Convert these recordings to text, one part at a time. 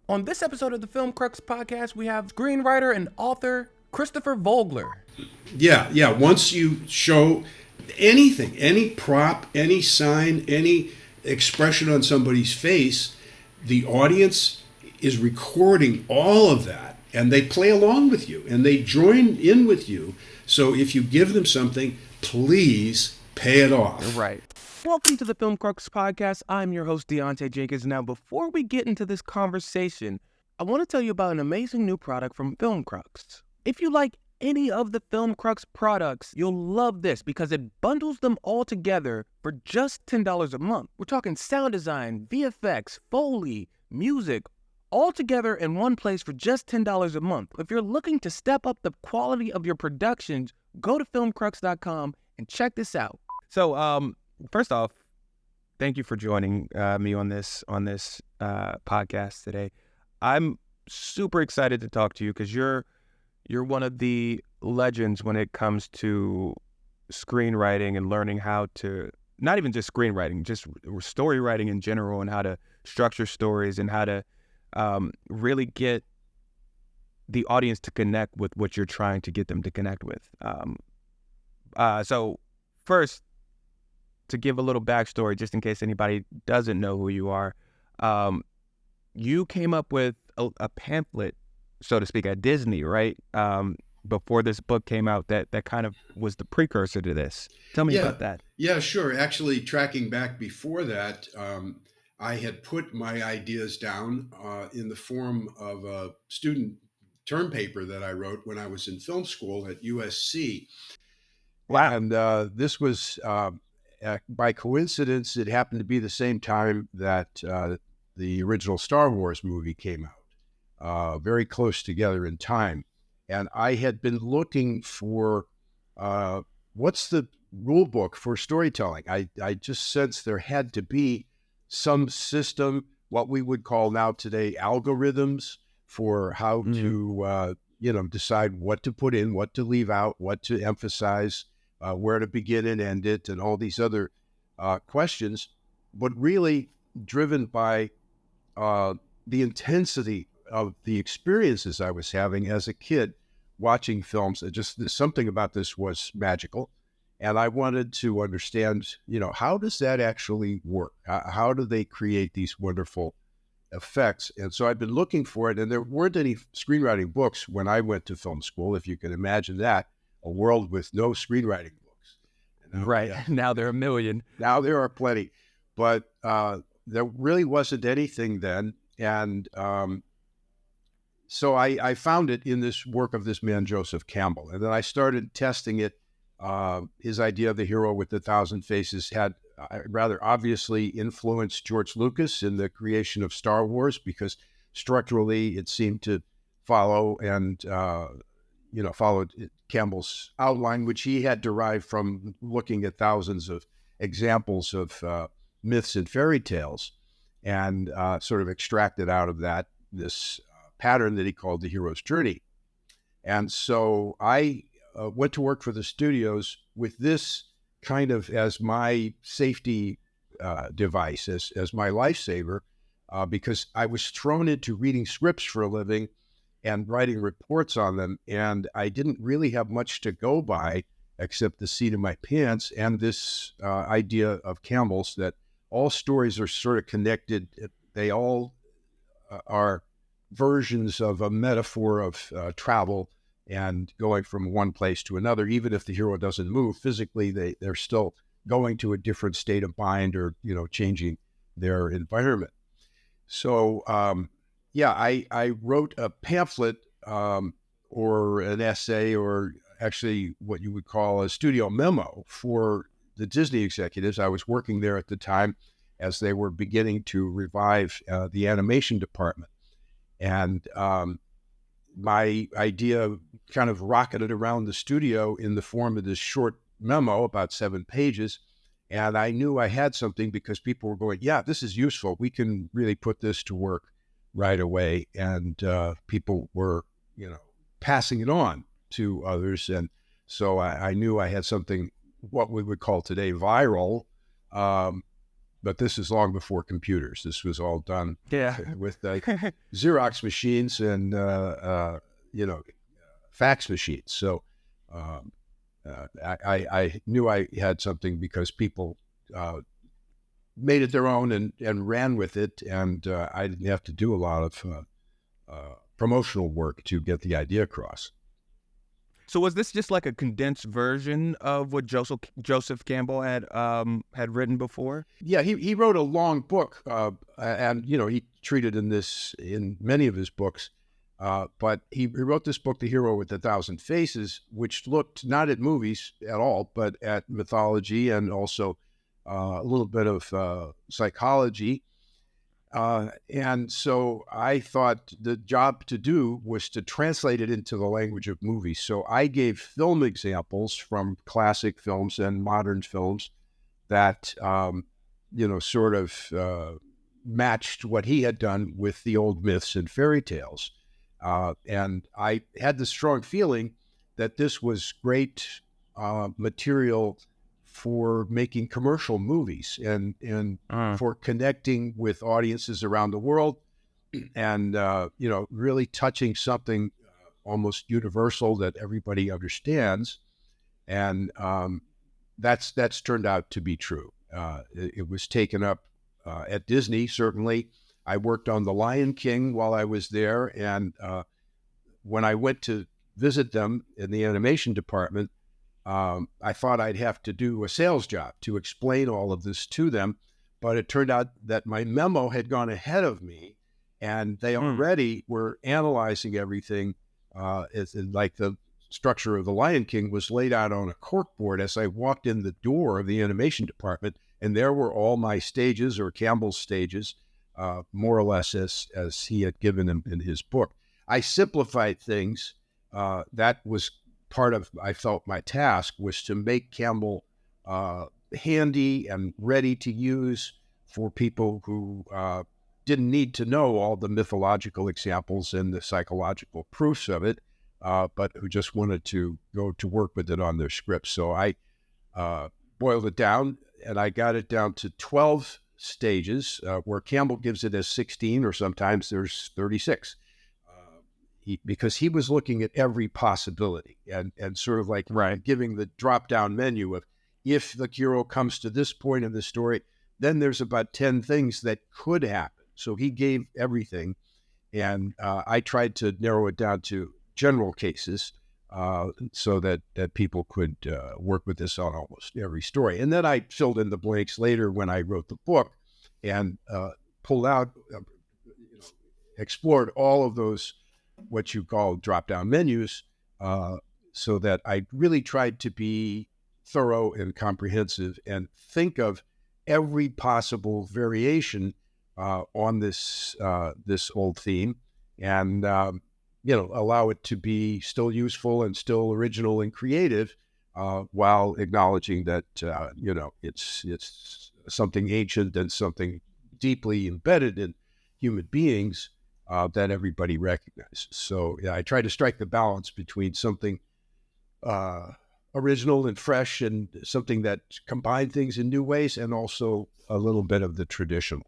On this episode of the Film Crux Podcast, we have screenwriter and author Christopher Vogler. Yeah. Once you show anything, any prop, any sign, any expression on somebody's face, the audience is recording all of that and they play along with you and they join in with you. So if you give them something, please pay it off. Right. Welcome to the Film Crux Podcast. I'm your host, DiAnté Jenkins. Now, before we get into this conversation, I want to tell you about an amazing new product from Film Crux. If you like any of the Film Crux products, you'll love this because it bundles them all together for just $10 a month. We're talking sound design, VFX, foley, music, all together in one place for just $10 a month. If you're looking to step up the quality of your productions, go to filmcrux.com and check this out. So, first off, thank you for joining me on this podcast today. I'm super excited to talk to you because you're one of the legends when it comes to screenwriting and learning how to, not even just screenwriting, just story writing in general, and how to structure stories and how to really get the audience to connect with what you're trying to get them to connect with. So first, to give a little backstory, just in case anybody doesn't know who you are, you came up with a pamphlet, so to speak, at Disney, right? Before this book came out, that kind of was the precursor to this. Tell me about that. Yeah, sure. Actually, tracking back before that, I had put my ideas down in the form of a student term paper that I wrote when I was in film school at USC. Wow. And this was, by coincidence, it happened to be the same time that the original Star Wars movie came out, very close together in time. And I had been looking for what's the rule book for storytelling. I just sensed there had to be some system, what we would call now today algorithms, for how to decide what to put in, what to leave out, what to emphasize, where to begin and end it, and all these other questions, but really driven by the intensity of the experiences I was having as a kid watching films. Just something about this was magical. And I wanted to understand, how does that actually work? How do they create these wonderful effects? And so I've been looking for it, and there weren't any screenwriting books when I went to film school, if you can imagine that, a world with no screenwriting books. Right. Yeah. Now there are a million. Now there are plenty. But there really wasn't anything then. And so I found it in this work of this man, Joseph Campbell. And then I started testing it. His idea of the hero with 1,000 faces had rather obviously influenced George Lucas in the creation of Star Wars, because structurally it seemed to follow and followed Campbell's outline, which he had derived from looking at thousands of examples of myths and fairy tales, and sort of extracted out of that this pattern that he called the hero's journey. And so I went to work for the studios with this kind of as my safety device, as my lifesaver, because I was thrown into reading scripts for a living and writing reports on them, and I didn't really have much to go by except the seat of my pants and this idea of Campbell's, that all stories are sort of connected. They all are versions of a metaphor of travel and going from one place to another. Even if the hero doesn't move physically, they're still going to a different state of mind, or changing their environment. So I wrote a pamphlet or an essay, or actually what you would call a studio memo, for the Disney executives. I was working there at the time as they were beginning to revive the animation department. And my idea kind of rocketed around the studio in the form of this short memo, about 7 pages. And I knew I had something because people were going, yeah, this is useful. We can really put this to work right away. And people were, passing it on to others. And so I knew I had something, what we would call today viral, but this is long before computers. This was all done with Xerox machines and fax machines. So I knew I had something because people made it their own and ran with it, and I didn't have to do a lot of promotional work to get the idea across. So was this just like a condensed version of what Joseph Campbell had written before? Yeah, he wrote a long book, and he treated in many of his books. But he wrote this book, The Hero with a Thousand Faces, which looked not at movies at all, but at mythology and also a little bit of psychology. And so I thought the job to do was to translate it into the language of movies. So I gave film examples from classic films and modern films that, sort of matched what he had done with the old myths and fairy tales. And I had the strong feeling that this was great material for making commercial movies and for connecting with audiences around the world and, really touching something almost universal that everybody understands. And that's turned out to be true. It was taken up at Disney, certainly. I worked on The Lion King while I was there. And when I went to visit them in the animation department, I thought I'd have to do a sales job to explain all of this to them. But it turned out that my memo had gone ahead of me, and they already were analyzing everything. Like the structure of The Lion King was laid out on a corkboard as I walked in the door of the animation department, and there were all my stages, or Campbell's stages, more or less as he had given them in his book. I simplified things. That was part of, I felt, my task was to make Campbell handy and ready to use for people who didn't need to know all the mythological examples and the psychological proofs of it, but who just wanted to go to work with it on their scripts. So I boiled it down, and I got it down to 12 stages, where Campbell gives it as 16, or sometimes there's 36. Because he was looking at every possibility and sort of like giving the drop-down menu of, if the hero comes to this point in the story, then there's about 10 things that could happen. So he gave everything, and I tried to narrow it down to general cases so that people could work with this on almost every story. And then I filled in the blanks later when I wrote the book and pulled out, explored all of those what you call drop-down menus, so that I really tried to be thorough and comprehensive and think of every possible variation on this old theme, and allow it to be still useful and still original and creative, while acknowledging that it's something ancient and something deeply embedded in human beings. That everybody recognizes. So I try to strike the balance between something original and fresh, and something that combined things in new ways, and also a little bit of the traditional.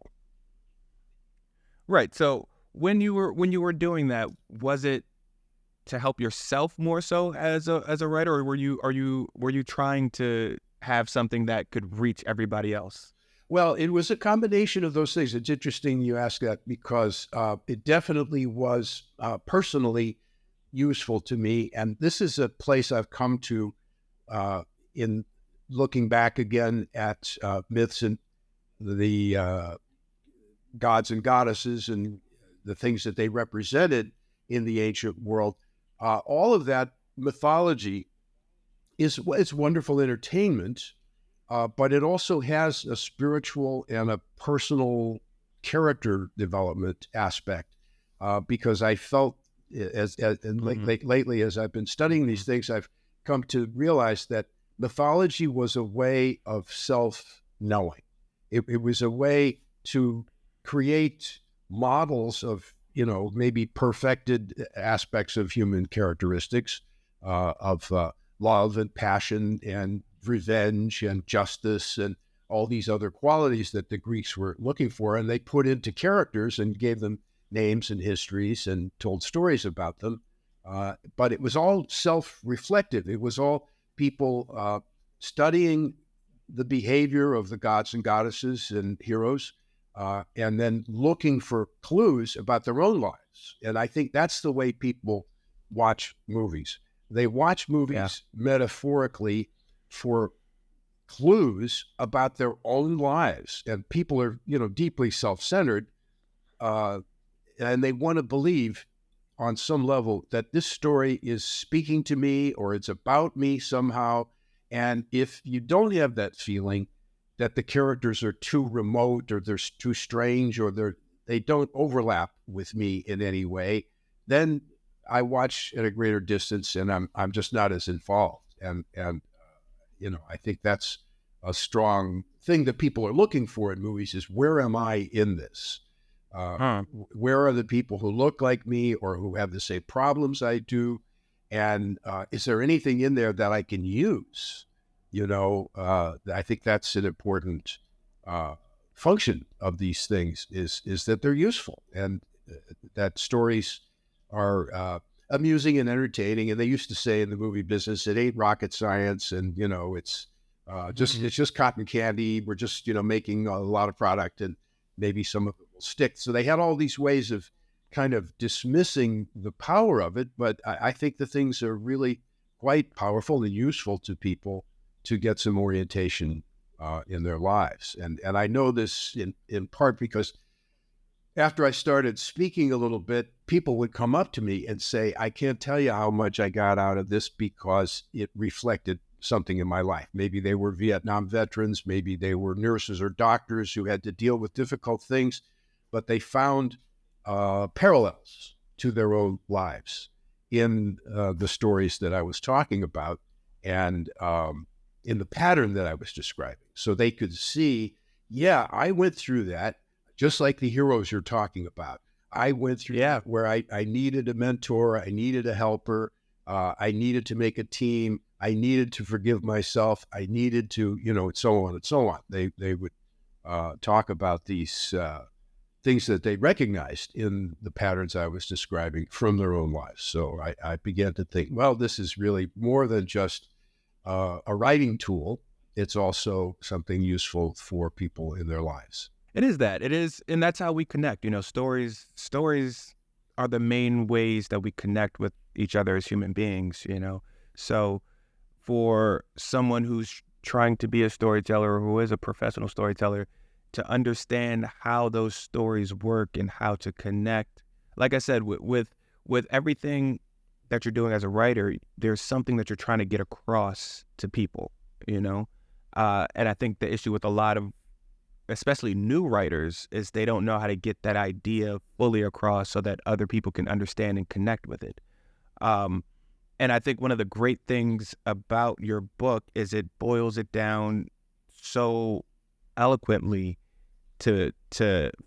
Right. So when you were doing that, was it to help yourself more so as a writer, or were you trying to have something that could reach everybody else? Well, it was a combination of those things. It's interesting you ask that, because it definitely was personally useful to me. And this is a place I've come to in looking back again at myths and the gods and goddesses and the things that they represented in the ancient world. All of that mythology it's wonderful entertainment, but it also has a spiritual and a personal character development aspect, because I felt lately, as I've been studying these things, I've come to realize that mythology was a way of self-knowing. It was a way to create models of, maybe perfected aspects of human characteristics, of love and passion and revenge and justice and all these other qualities that the Greeks were looking for, and they put into characters and gave them names and histories and told stories about them. But it was all self-reflective. It was all people studying the behavior of the gods and goddesses and heroes, and then looking for clues about their own lives. And I think that's the way people watch movies. They watch movies metaphorically for clues about their own lives. And people are, deeply self-centered, and they want to believe on some level that this story is speaking to me or it's about me somehow. And if you don't have that feeling that the characters are too remote or they're too strange or they don't overlap with me in any way, then I watch at a greater distance and I'm just not as involved. And I think that's a strong thing that people are looking for in movies is, where am I in this? Where are the people who look like me or who have the same problems I do? And is there anything in there that I can use? I think that's an important function of these things is that they're useful and that stories are amusing and entertaining. And they used to say in the movie business, it ain't rocket science, and it's just cotton candy. We're just making a lot of product, and maybe some of it will stick. So they had all these ways of kind of dismissing the power of it, but I think the things are really quite powerful and useful to people to get some orientation in their lives. And I know this in part because after I started speaking a little bit, people would come up to me and say, I can't tell you how much I got out of this because it reflected something in my life. Maybe they were Vietnam veterans, maybe they were nurses or doctors who had to deal with difficult things, but they found parallels to their own lives in the stories that I was talking about and in the pattern that I was describing. So they could see, I went through that, just like the heroes you're talking about. I went through that where I needed a mentor, I needed a helper, I needed to make a team, I needed to forgive myself, I needed to, and so on and so on. They would talk about these things that they recognized in the patterns I was describing from their own lives. So I began to think, well, this is really more than just a writing tool. It's also something useful for people in their lives. It is, and that's how we connect. Stories are the main ways that we connect with each other as human beings. So for someone who's trying to be a storyteller or who is a professional storyteller, to understand how those stories work and how to connect, like I said, with everything that you're doing as a writer, there's something that you're trying to get across to people. And I think the issue with a lot of especially new writers is they don't know how to get that idea fully across so that other people can understand and connect with it. And I think one of the great things about your book is it boils it down so eloquently to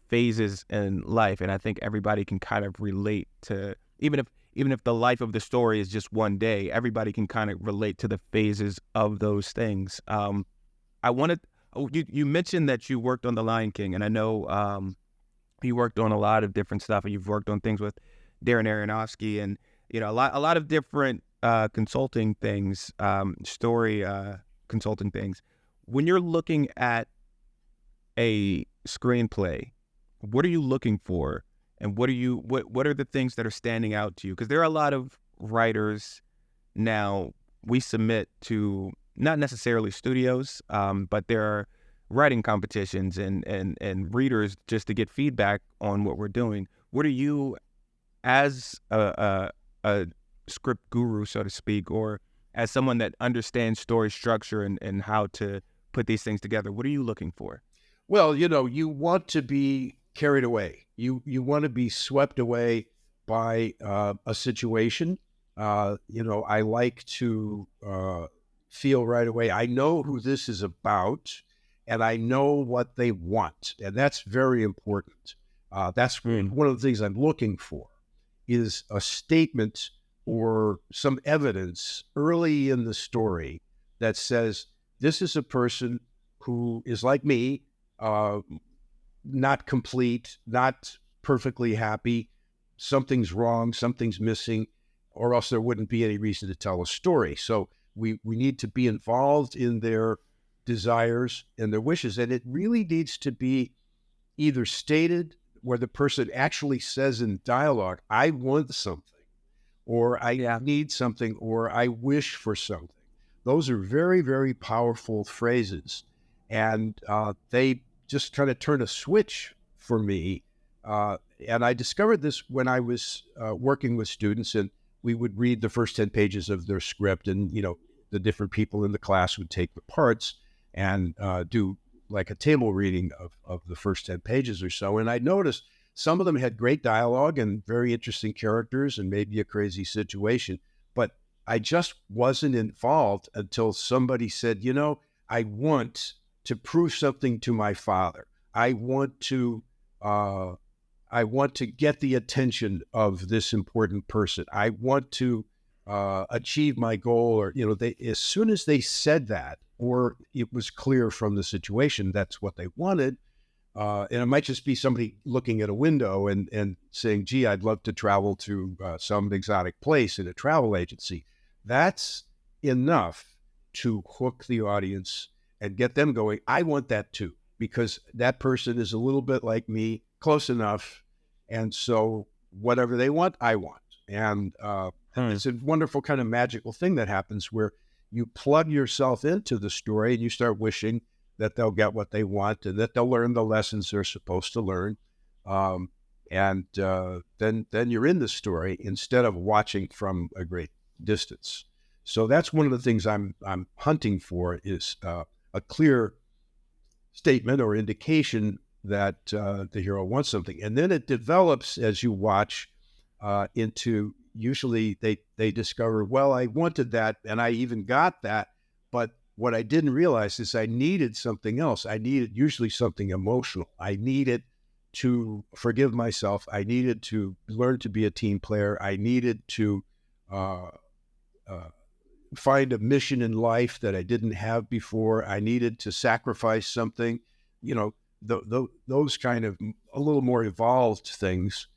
phases in life. And I think everybody can kind of relate to, even if the life of the story is just one day, everybody can kind of relate to the phases of those things. You mentioned that you worked on The Lion King, and I know you worked on a lot of different stuff, and you've worked on things with Darren Aronofsky, and a lot of different consulting things, story consulting things. When you're looking at a screenplay, what are you looking for, and what are the things that are standing out to you? Because there are a lot of writers now. We submit to not necessarily studios, but there are writing competitions and readers just to get feedback on what we're doing. What are you, as a script guru, so to speak, or as someone that understands story structure and how to put these things together, what are you looking for? Well, you want to be carried away. You want to be swept away by a situation. I like to feel right away, I know who this is about, and I know what they want. And that's very important. That's one of the things I'm looking for, is a statement or some evidence early in the story that says, this is a person who is like me, not complete, not perfectly happy. Something's wrong, something's missing, or else there wouldn't be any reason to tell a story. So we need to be involved in their desires and their wishes. And it really needs to be either stated where the person actually says in dialogue, I want something, or I need something, or I wish for something. Those are very, very powerful phrases. And they just kind of turn a switch for me. And I discovered this when I was working with students, and we would read the first 10 pages of their script, and, the different people in the class would take the parts and do like a table reading of the first 10 pages or so. And I noticed some of them had great dialogue and very interesting characters and maybe a crazy situation, but I just wasn't involved until somebody said, I want to prove something to my father. I want to get the attention of this important person. I want to achieve my goal, or, as soon as they said that, or it was clear from the situation, that's what they wanted. And it might just be somebody looking at a window and saying, gee, I'd love to travel to some exotic place in a travel agency. That's enough to hook the audience and get them going, I want that too, because that person is a little bit like me, close enough. And so whatever they want, I want. And it's a wonderful kind of magical thing that happens where you plug yourself into the story and you start wishing that they'll get what they want and that they'll learn the lessons they're supposed to learn. And then you're in the story instead of watching from a great distance. So that's one of the things I'm hunting for, is a clear statement or indication that the hero wants something. And then it develops as you watch into, usually they discover, well, I wanted that and I even got that, but what I didn't realize is I needed something else. I needed usually something emotional. I needed to forgive myself. I needed to learn to be a team player. I needed to find a mission in life that I didn't have before. I needed to sacrifice something, those kind of a little more evolved things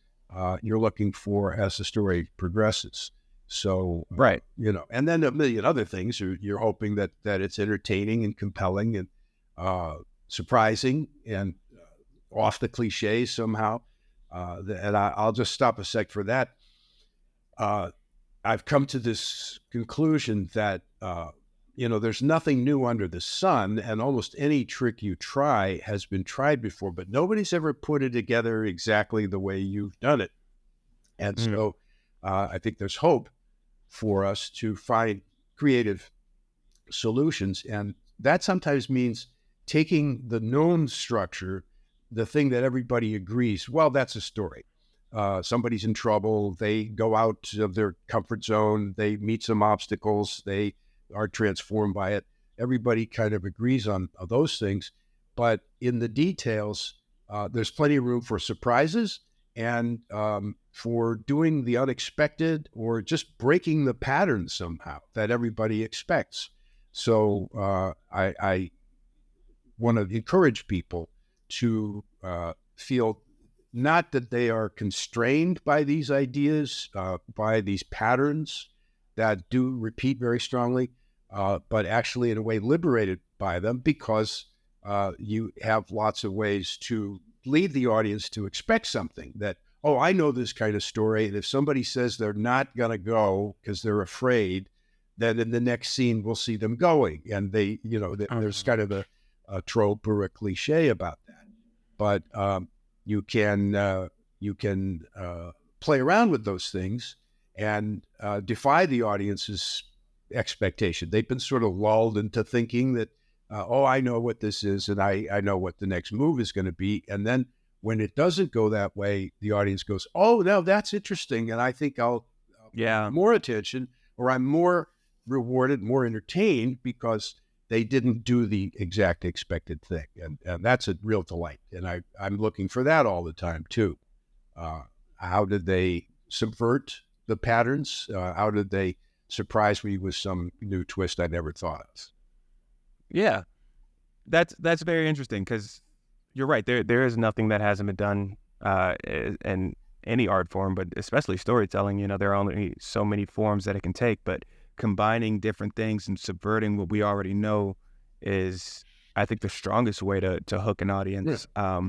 you're looking for as the story progresses. So, right. And then a million other things. You're hoping that it's entertaining and compelling and surprising and off the cliche somehow. And I'll just stop a sec for that. I've come to this conclusion that, there's nothing new under the sun, and almost any trick you try has been tried before, but nobody's ever put it together exactly the way you've done it. And so I think there's hope for us to find creative solutions. And that sometimes means taking the known structure, the thing that everybody agrees, well, that's a story. Somebody's in trouble. They go out of their comfort zone. They meet some obstacles. They are transformed by it. Everybody kind of agrees on those things. But in the details, there's plenty of room for surprises and for doing the unexpected or just breaking the pattern somehow that everybody expects. So I want to encourage people to feel not that they are constrained by these ideas, by these patterns that do repeat very strongly, but actually in a way liberated by them, because you have lots of ways to lead the audience to expect something that, oh, I know this kind of story. And if somebody says they're not going to go because they're afraid, then in the next scene, we'll see them going. And they, there's kind of a trope or a cliche about that. But you can play around with those things and defy the audience's expectation. They've been sort of lulled into thinking that, I know what this is, and I know what the next move is going to be. And then when it doesn't go that way, the audience goes, oh, no, that's interesting. And I think I'll pay more attention, or I'm more rewarded, more entertained, because they didn't do the exact expected thing. And that's a real delight. And I'm looking for that all the time, too. How did they subvert the patterns? How did they surprise me with some new twist I never thought of? Yeah. That's very interesting, because you're right. There is nothing that hasn't been done in any art form, but especially storytelling. There are only so many forms that it can take, but combining different things and subverting what we already know is, I think, the strongest way to hook an audience. Yeah.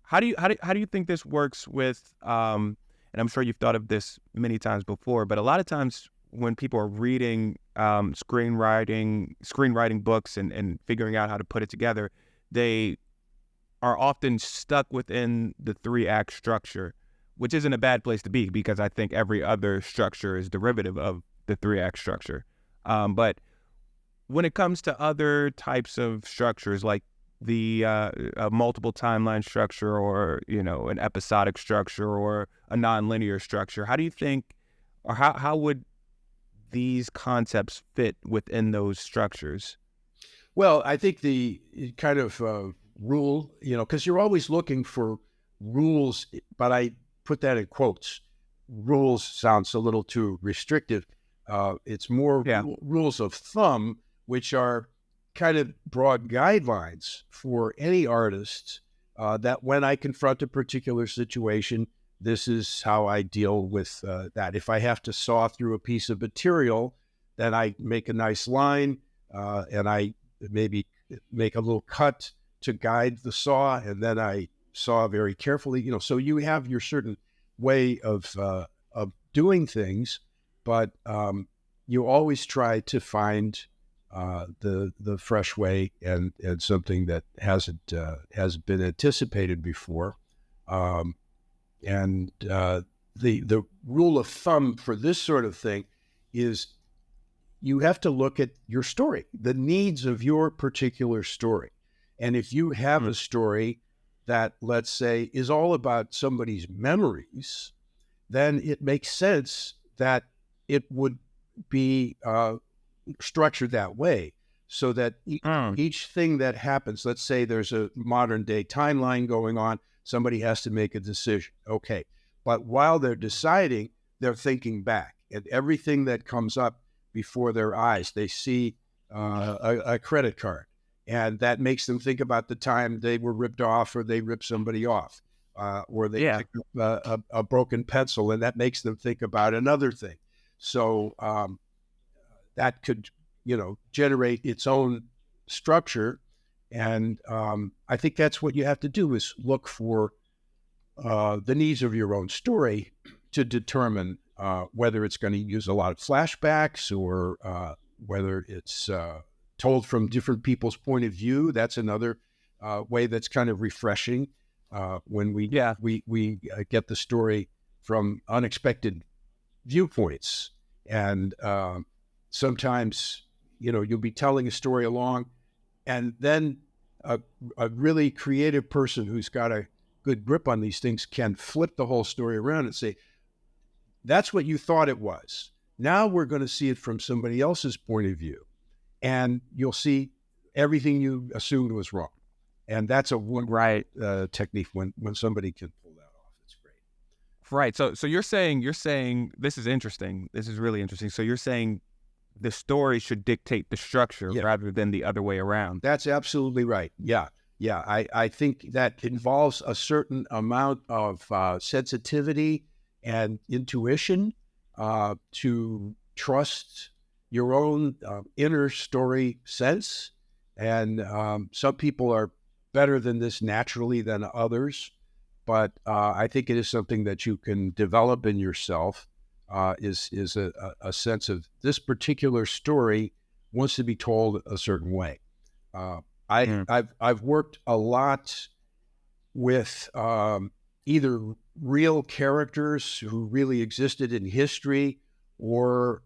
How do you think this works with and I'm sure you've thought of this many times before, but a lot of times when people are reading screenwriting books and figuring out how to put it together, they are often stuck within the 3-act structure, which isn't a bad place to be, because I think every other structure is derivative of the 3-act structure. But when it comes to other types of structures, like the multiple timeline structure, or an episodic structure, or a nonlinear structure, how do you think, or how would these concepts fit within those structures? Well, I think the kind of rule, because you're always looking for rules, but I put that in quotes. Rules sounds a little too restrictive. It's more rules of thumb, which are kind of broad guidelines for any artist, that when I confront a particular situation, this is how I deal with that. If I have to saw through a piece of material, then I make a nice line, and I maybe make a little cut to guide the saw, and then I saw very carefully. So you have your certain way of doing things, but you always try to find the fresh way, and something that hasn't been anticipated before. And the rule of thumb for this sort of thing is you have to look at your story, the needs of your particular story. And if you have a story that, let's say, is all about somebody's memories, then it makes sense that it would be structured that way, so that each thing that happens, let's say there's a modern day timeline going on, somebody has to make a decision. Okay. But while they're deciding, they're thinking back, and everything that comes up before their eyes, they see a credit card, and that makes them think about the time they were ripped off, or they ripped somebody off, or they picked up a broken pencil, and that makes them think about another thing. So that could, generate its own structure. And I think that's what you have to do, is look for the needs of your own story to determine whether it's going to use a lot of flashbacks, or whether it's told from different people's point of view. That's another way that's kind of refreshing, when we get the story from unexpected viewpoints. And sometimes, you'll be telling a story along, and then a really creative person who's got a good grip on these things can flip the whole story around and say, that's what you thought it was. Now we're going to see it from somebody else's point of view, and you'll see everything you assumed was wrong. And that's a wonderful technique when somebody can pull that off. It's great. Right. So you're saying this is interesting. This is really interesting. So you're saying the story should dictate the structure rather than the other way around. That's absolutely right. Yeah. I think that involves a certain amount of sensitivity and intuition, to trust your own inner story sense. And some people are better than this naturally than others, but I think it is something that you can develop in yourself. Is a sense of this particular story wants to be told a certain way. I've worked a lot with either real characters who really existed in history, or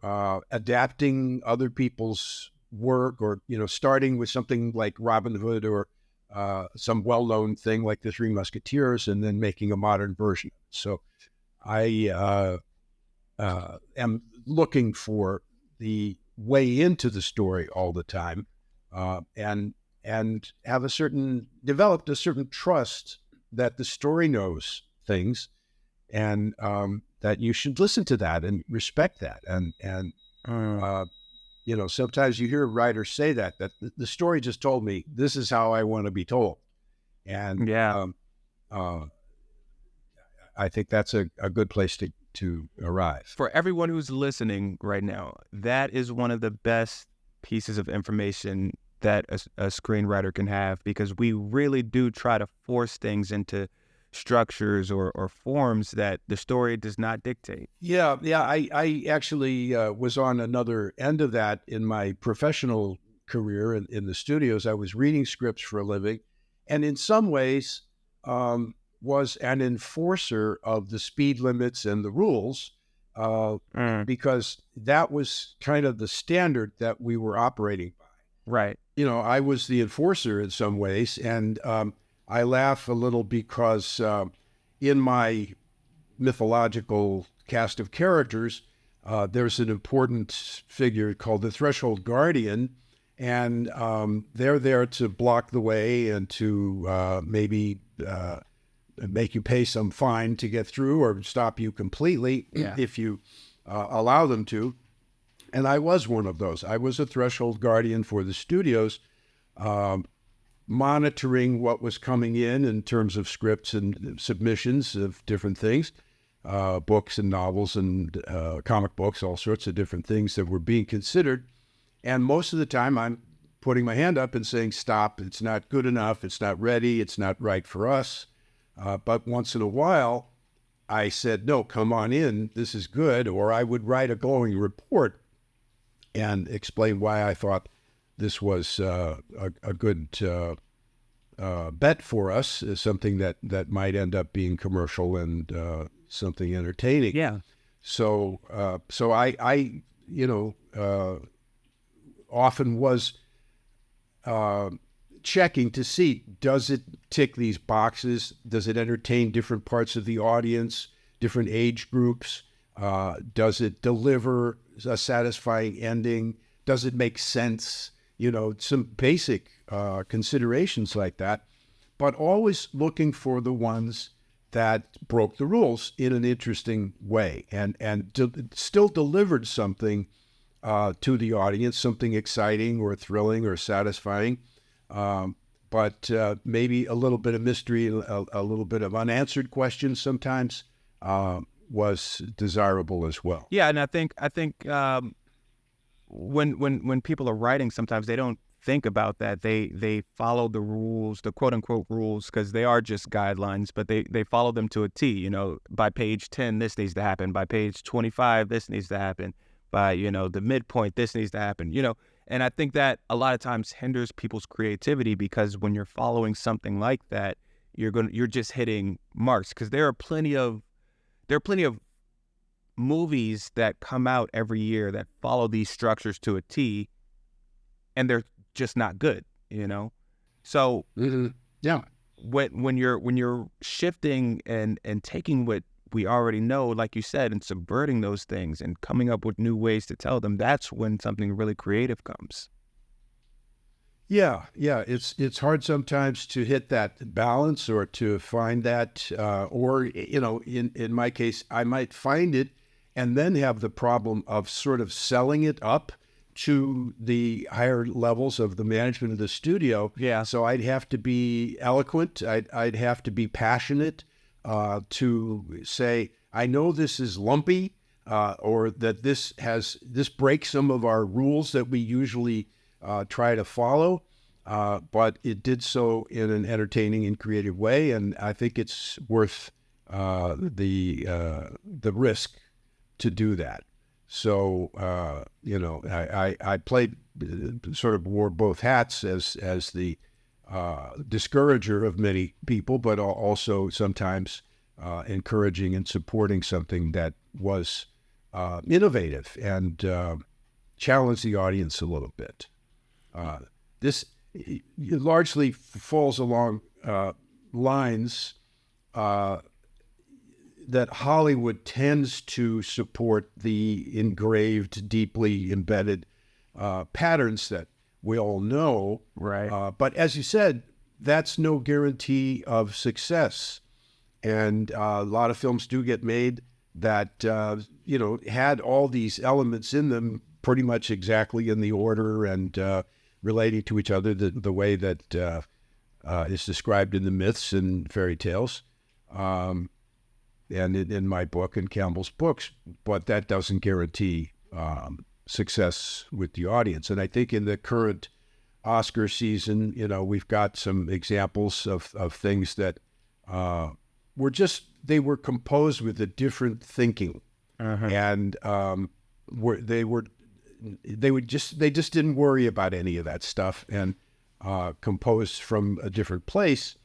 adapting other people's work, or starting with something like Robin Hood, or some well-known thing like the Three Musketeers, and then making a modern version. So I am looking for the way into the story all the time, and have developed a certain trust that the story knows things, and that you should listen to that and respect that, and Sometimes you hear writers say that the story just told me this is how I want to be told. And Yeah. I think that's a good place to arrive. For everyone who's listening right now, that is one of the best pieces of information that a screenwriter can have, because we really do try to force things into structures or forms that the story does not dictate. Yeah. I actually was on another end of that in my professional career in the studios. I was reading scripts for a living, and in some ways was an enforcer of the speed limits and the rules, because that was kind of the standard that we were operating by. Right. I was the enforcer in some ways, and I laugh a little because in my mythological cast of characters, there's an important figure called the Threshold Guardian, and they're there to block the way and to maybe make you pay some fine to get through, or stop you completely if you allow them to. And I was one of those. I was a Threshold Guardian for the studios, monitoring what was coming in terms of scripts and submissions of different things, books and novels and comic books, all sorts of different things that were being considered. And most of the time I'm putting my hand up and saying, stop, it's not good enough, it's not ready, it's not right for us. But once in a while, I said, no, come on in, this is good. Or I would write a glowing report and explain why I thought this was a good bet for us, something that might end up being commercial and something entertaining. Yeah. So I often was checking to see, does it tick these boxes? Does it entertain different parts of the audience, different age groups? Does it deliver a satisfying ending? Does it make sense? Some basic considerations like that, but always looking for the ones that broke the rules in an interesting way and still delivered something to the audience, something exciting or thrilling or satisfying, but maybe a little bit of mystery, a little bit of unanswered questions sometimes was desirable as well. Yeah, and I think when people are writing, sometimes they don't think about that. They follow the rules, the quote unquote rules, because they are just guidelines, but they follow them to a T. By page 10, this needs to happen. By page 25, this needs to happen. By the midpoint, this needs to happen. And I think that a lot of times hinders people's creativity, because when you're following something like that, you're just hitting marks, because there are plenty of movies that come out every year that follow these structures to a T, and they're just not good, So yeah, when you're shifting and taking what we already know, like you said, and subverting those things and coming up with new ways to tell them, that's when something really creative comes. Yeah. It's hard sometimes to hit that balance or to find that, or in my case, I might find it and then have the problem of sort of selling it up to the higher levels of the management of the studio. Yeah. So I'd have to be eloquent. I'd have to be passionate to say, I know this is lumpy, or that this breaks some of our rules that we usually try to follow, but it did so in an entertaining and creative way, and I think it's worth the risk to do that. So I played, sort of wore both hats as the discourager of many people, but also sometimes encouraging and supporting something that was innovative and challenged the audience a little bit. This largely falls along lines that Hollywood tends to support the engraved, deeply embedded patterns that we all know. Right. But as you said, that's no guarantee of success. And a lot of films do get made that, had all these elements in them, pretty much exactly in the order and relating to each other the way that is described in the myths and fairy tales, and in my book and Campbell's books. But that doesn't guarantee success with the audience. And I think in the current Oscar season, we've got some examples of things that they were composed with a different thinking, and they just didn't worry about any of that stuff, and composed from a different place.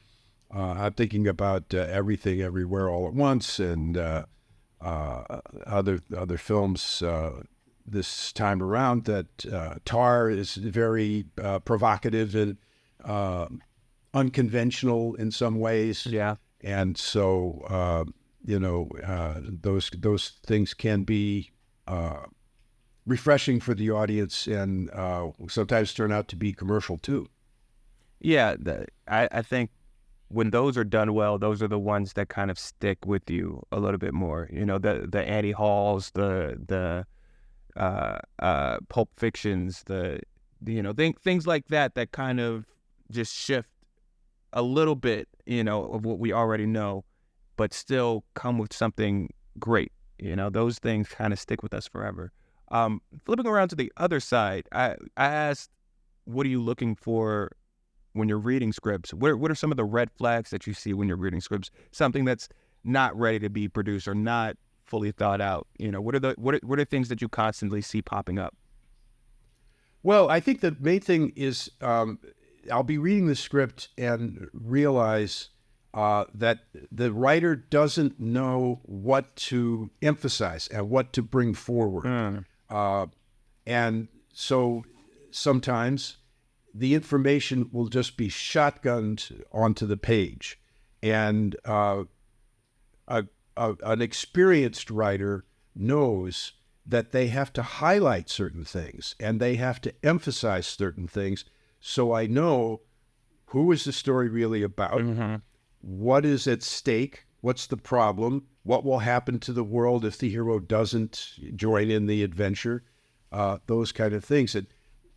I'm thinking about Everything Everywhere All at Once and other films this time around. That Tar is very provocative and unconventional in some ways. Yeah. And so, those things can be refreshing for the audience, and sometimes turn out to be commercial too. Yeah, I think when those are done well, those are the ones that kind of stick with you a little bit more. The Annie Halls, the Pulp Fictions, things like that kind of just shift a little bit, of what we already know, but still come with something great. Those things kind of stick with us forever. Flipping around to the other side, I asked, what are you looking for when you're reading scripts? What are some of the red flags that you see when you're reading scripts? Something that's not ready to be produced or not fully thought out. What are things that you constantly see popping up? Well, I think the main thing is I'll be reading the script and realize that the writer doesn't know what to emphasize and what to bring forward. And so sometimes the information will just be shotgunned onto the page. And an experienced writer knows that they have to highlight certain things and they have to emphasize certain things. So I know, who is the story really about? What is at stake? What's the problem? What will happen to the world if the hero doesn't join in the adventure? Those kind of things. And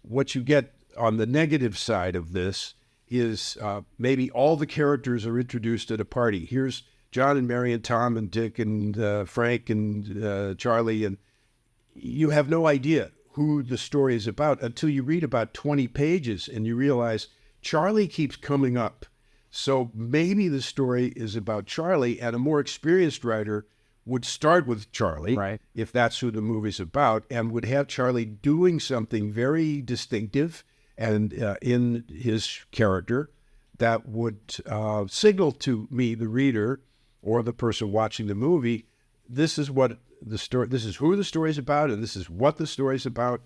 what you get on the negative side of this is maybe all the characters are introduced at a party. Here's John and Mary and Tom and Dick and Frank and Charlie, and you have no idea who the story is about until you read about 20 pages and you realize Charlie keeps coming up. So maybe the story is about Charlie, and a more experienced writer would start with Charlie, right, if that's who the movie's about, and would have Charlie doing something very distinctive and in his character that would signal to me, the reader, or the person watching the movie, this is what the story, this is who the story is about, and this is what the story is about.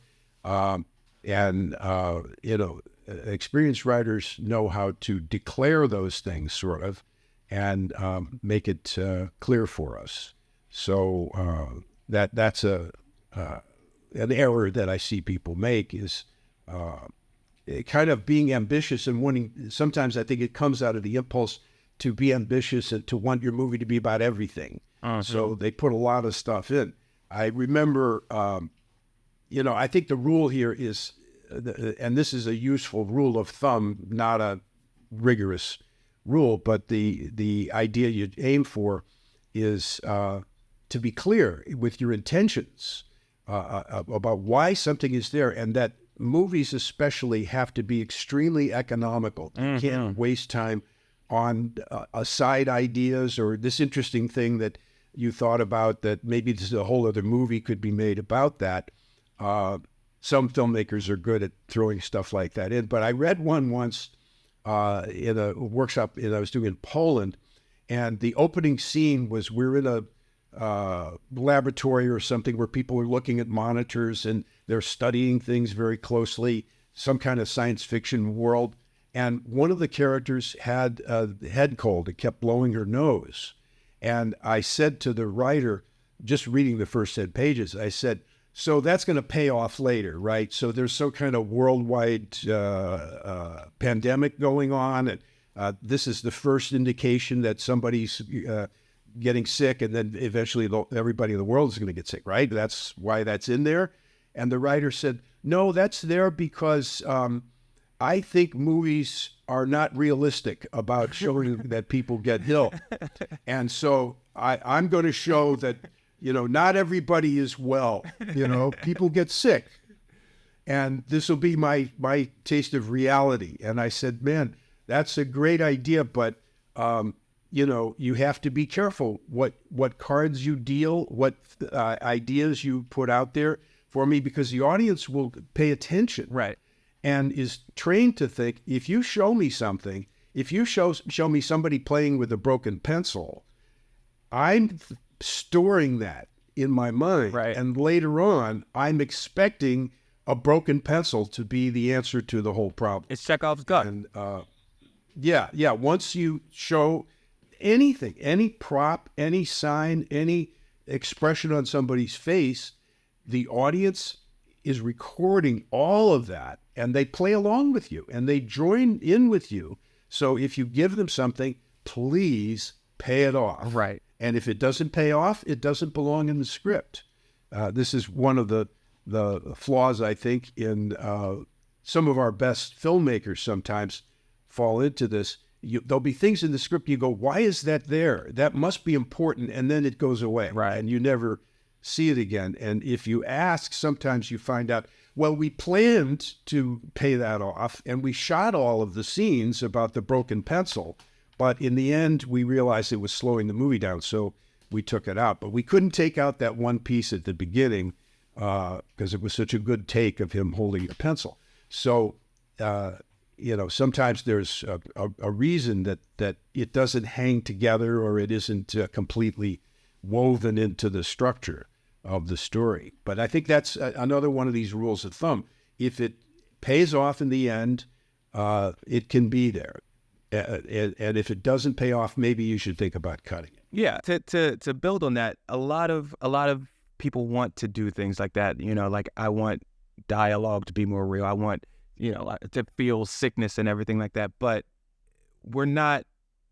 Experienced writers know how to declare those things, sort of, and make it clear for us. So that's an error that I see people make, is kind of being ambitious and wanting. Sometimes I think it comes out of the impulse to be ambitious and to want your movie to be about everything. So they put a lot of stuff in. I remember, I think the rule here is, and this is a useful rule of thumb, not a rigorous rule, but the idea you aim for is to be clear with your intentions about why something is there, and that movies especially have to be extremely economical. You can't waste time on side ideas or this interesting thing that you thought about that maybe this is a whole other movie could be made about that. Some filmmakers are good at throwing stuff like that in, but I read one once in a workshop I was doing in Poland, and the opening scene was, we're in a laboratory or something where people are looking at monitors and they're studying things very closely, some kind of science fiction world. And one of the characters had a head cold. It kept blowing her nose. And I said to the writer, just reading the first 10 pages, I said, so that's going to pay off later, right? So there's some kind of worldwide pandemic going on. And this is the first indication that somebody's getting sick, and then eventually everybody in the world is going to get sick, right? That's why that's in there. And the writer said, no, that's there because I think movies are not realistic about showing that people get ill. And so I'm going to show that, not everybody is well. People get sick. And this will be my taste of reality. And I said, man, that's a great idea, but you have to be careful what cards you deal, what ideas you put out there for me, because the audience will pay attention, Right. and is trained to think, if you show me something, if you show me somebody playing with a broken pencil, I'm storing that in my mind, Right. and later on, I'm expecting a broken pencil to be the answer to the whole problem. It's Chekhov's gun. And yeah. Once you show anything, any prop, any sign, any expression on somebody's face, the audience is recording all of that, and they play along with you, and they join in with you. So if you give them something, please pay it off. Right. And if it doesn't pay off, it doesn't belong in the script. This is one of the flaws, I think, in some of our best filmmakers sometimes fall into this. There'll be things in the script you go, why is that there? That must be important, and then it goes away. Right. And you never see it again. And if you ask, sometimes you find out, well, we planned to pay that off, and we shot all of the scenes about the broken pencil, but in the end, we realized it was slowing the movie down, so we took it out. But we couldn't take out that one piece at the beginning because it was such a good take of him holding a pencil. So, sometimes there's a reason that it doesn't hang together, or it isn't completely woven into the structure of the story. But I think that's another one of these rules of thumb. If it pays off in the end, it can be there. And if it doesn't pay off, maybe you should think about cutting it. Yeah. To build on that, a lot of people want to do things like that. Like, I want dialogue to be more real. I want, to feel sickness and everything like that. But we're not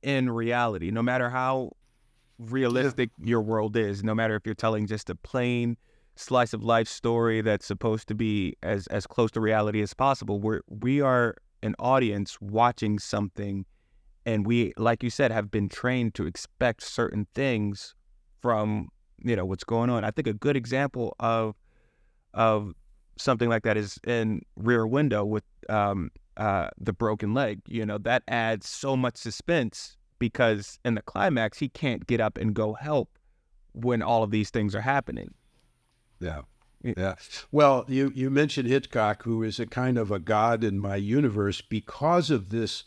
in reality. No matter how realistic your world is, no matter if you're telling just a plain slice of life story that's supposed to be as close to reality as possible, we are an audience watching something, and we, like you said, have been trained to expect certain things from what's going on. I think a good example of something like that is in Rear Window with the broken leg. That adds so much suspense, because in the climax, he can't get up and go help when all of these things are happening. Yeah. Well, you mentioned Hitchcock, who is a kind of a god in my universe because of this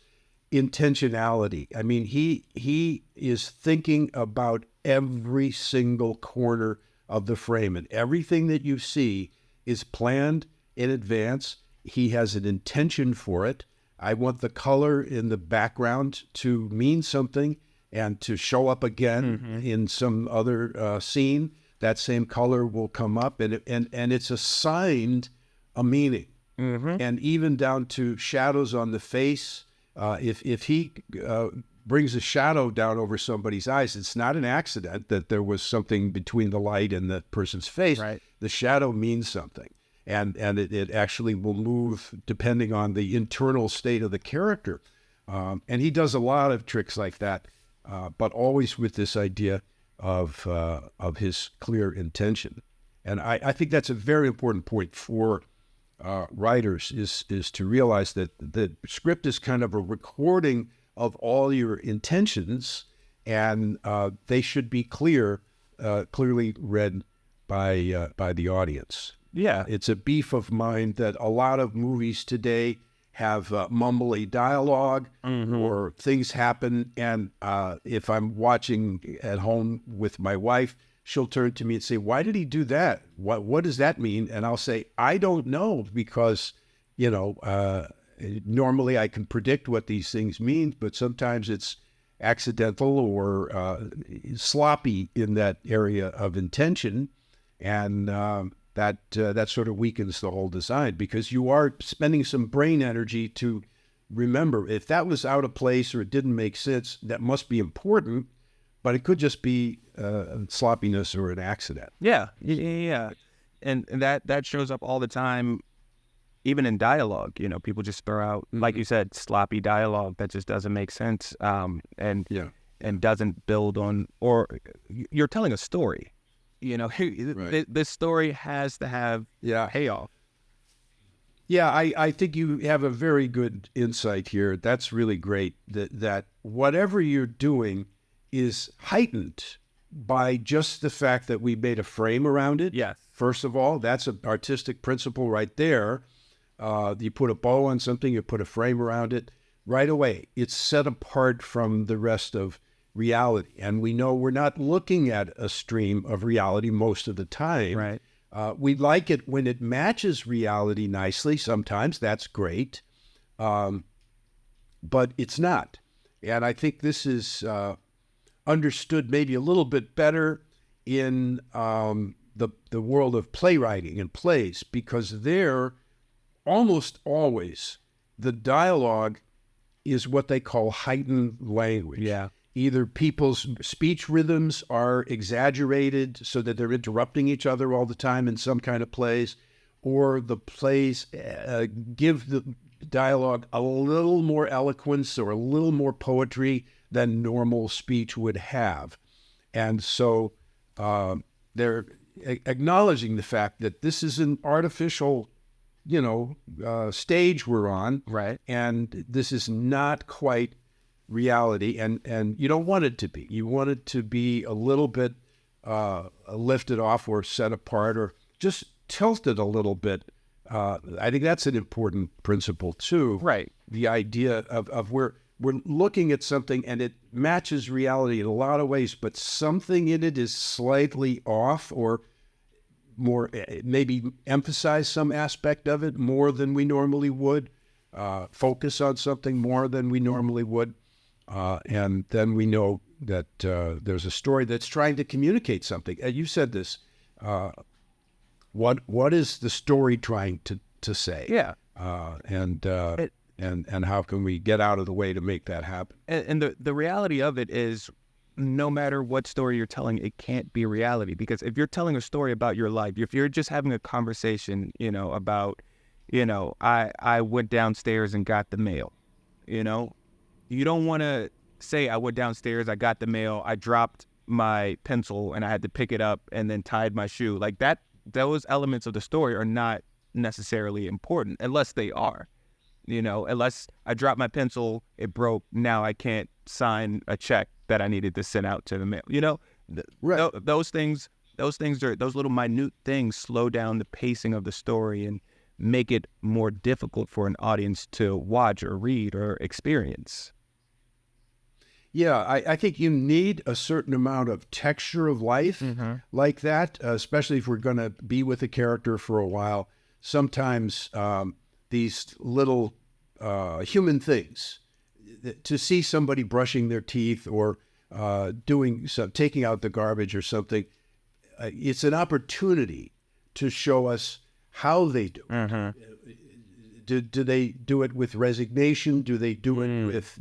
intentionality. I mean, he is thinking about every single corner of the frame, and everything that you see is planned in advance. He has an intention for it. I want the color in the background to mean something and to show up again in some other scene. That same color will come up, and it's assigned a meaning. And even down to shadows on the face. If he brings a shadow down over somebody's eyes, it's not an accident that there was something between the light and the person's face. Right. The shadow means something. And it actually will move depending on the internal state of the character. And he does a lot of tricks like that, but always with this idea of his clear intention. And I think that's a very important point for writers is to realize that the script is kind of a recording of all your intentions, and they should be clearly read by the audience. Yeah. It's a beef of mine that a lot of movies today have mumbly dialogue or things happen. And if I'm watching at home with my wife, she'll turn to me and say, why did he do that? What does that mean? And I'll say, I don't know, because, normally I can predict what these things mean, but sometimes it's accidental or sloppy in that area of intention. And that sort of weakens the whole design, because you are spending some brain energy to remember if that was out of place or it didn't make sense. That must be important, but it could just be sloppiness or an accident. Yeah. and that shows up all the time, even in dialogue. You know, people just throw out, like you said, sloppy dialogue that just doesn't make sense, and doesn't build on, or you're telling a story. You know, this story has to have payoff. Yeah, I think you have a very good insight here. That's really great, that whatever you're doing is heightened by just the fact that we made a frame around it. Yes. First of all, that's an artistic principle right there. You put a bow on something, you put a frame around it, right away, it's set apart from the rest of reality. And we know we're not looking at a stream of reality most of the time. Right. We like it when it matches reality nicely. Sometimes that's great, but it's not. And I think this is understood maybe a little bit better in the world of playwriting and plays, because there, almost always, the dialogue is what they call heightened language. Yeah. Either people's speech rhythms are exaggerated so that they're interrupting each other all the time in some kind of plays, or the plays give the dialogue a little more eloquence or a little more poetry than normal speech would have. And so they're acknowledging the fact that this is an artificial, stage we're on. Right. And this is not quite reality, and you don't want it to be. You want it to be a little bit lifted off or set apart or just tilted a little bit. I think that's an important principle too. Right. The idea of we're looking at something and it matches reality in a lot of ways, but something in it is slightly off, or more, maybe emphasize some aspect of it more than we normally would, focus on something more than we normally would. And then we know that there's a story that's trying to communicate something. You said this. What is the story trying to say? Yeah. And how can we get out of the way to make that happen? And the reality of it is, no matter what story you're telling, it can't be reality. Because if you're telling a story about your life, if you're just having a conversation, about, I went downstairs and got the mail, you don't want to say, I went downstairs, I got the mail, I dropped my pencil and I had to pick it up and then tied my shoe. Like that, those elements of the story are not necessarily important unless they are, unless I dropped my pencil, it broke, now I can't sign a check that I needed to send out to the mail. Right. Those things are, those little minute things slow down the pacing of the story and make it more difficult for an audience to watch or read or experience. Yeah, I think you need a certain amount of texture of life like that, especially if we're going to be with a character for a while. Sometimes these little human things, to see somebody brushing their teeth or taking out the garbage or something, it's an opportunity to show us how they do it. Do they do it with resignation? Do they do it with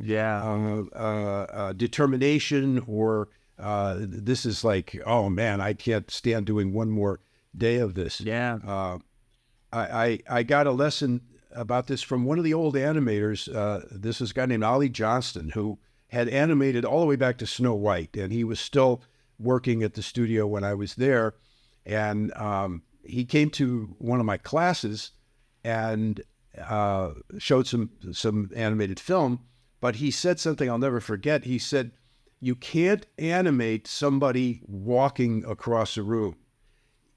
determination? Or this is like, oh man, I can't stand doing one more day of this. Yeah. I got a lesson about this from one of the old animators. This is a guy named Ollie Johnston, who had animated all the way back to Snow White, and he was still working at the studio when I was there. And he came to one of my classes and showed some animated film, but he said something I'll never forget. He said, you can't animate somebody walking across a room.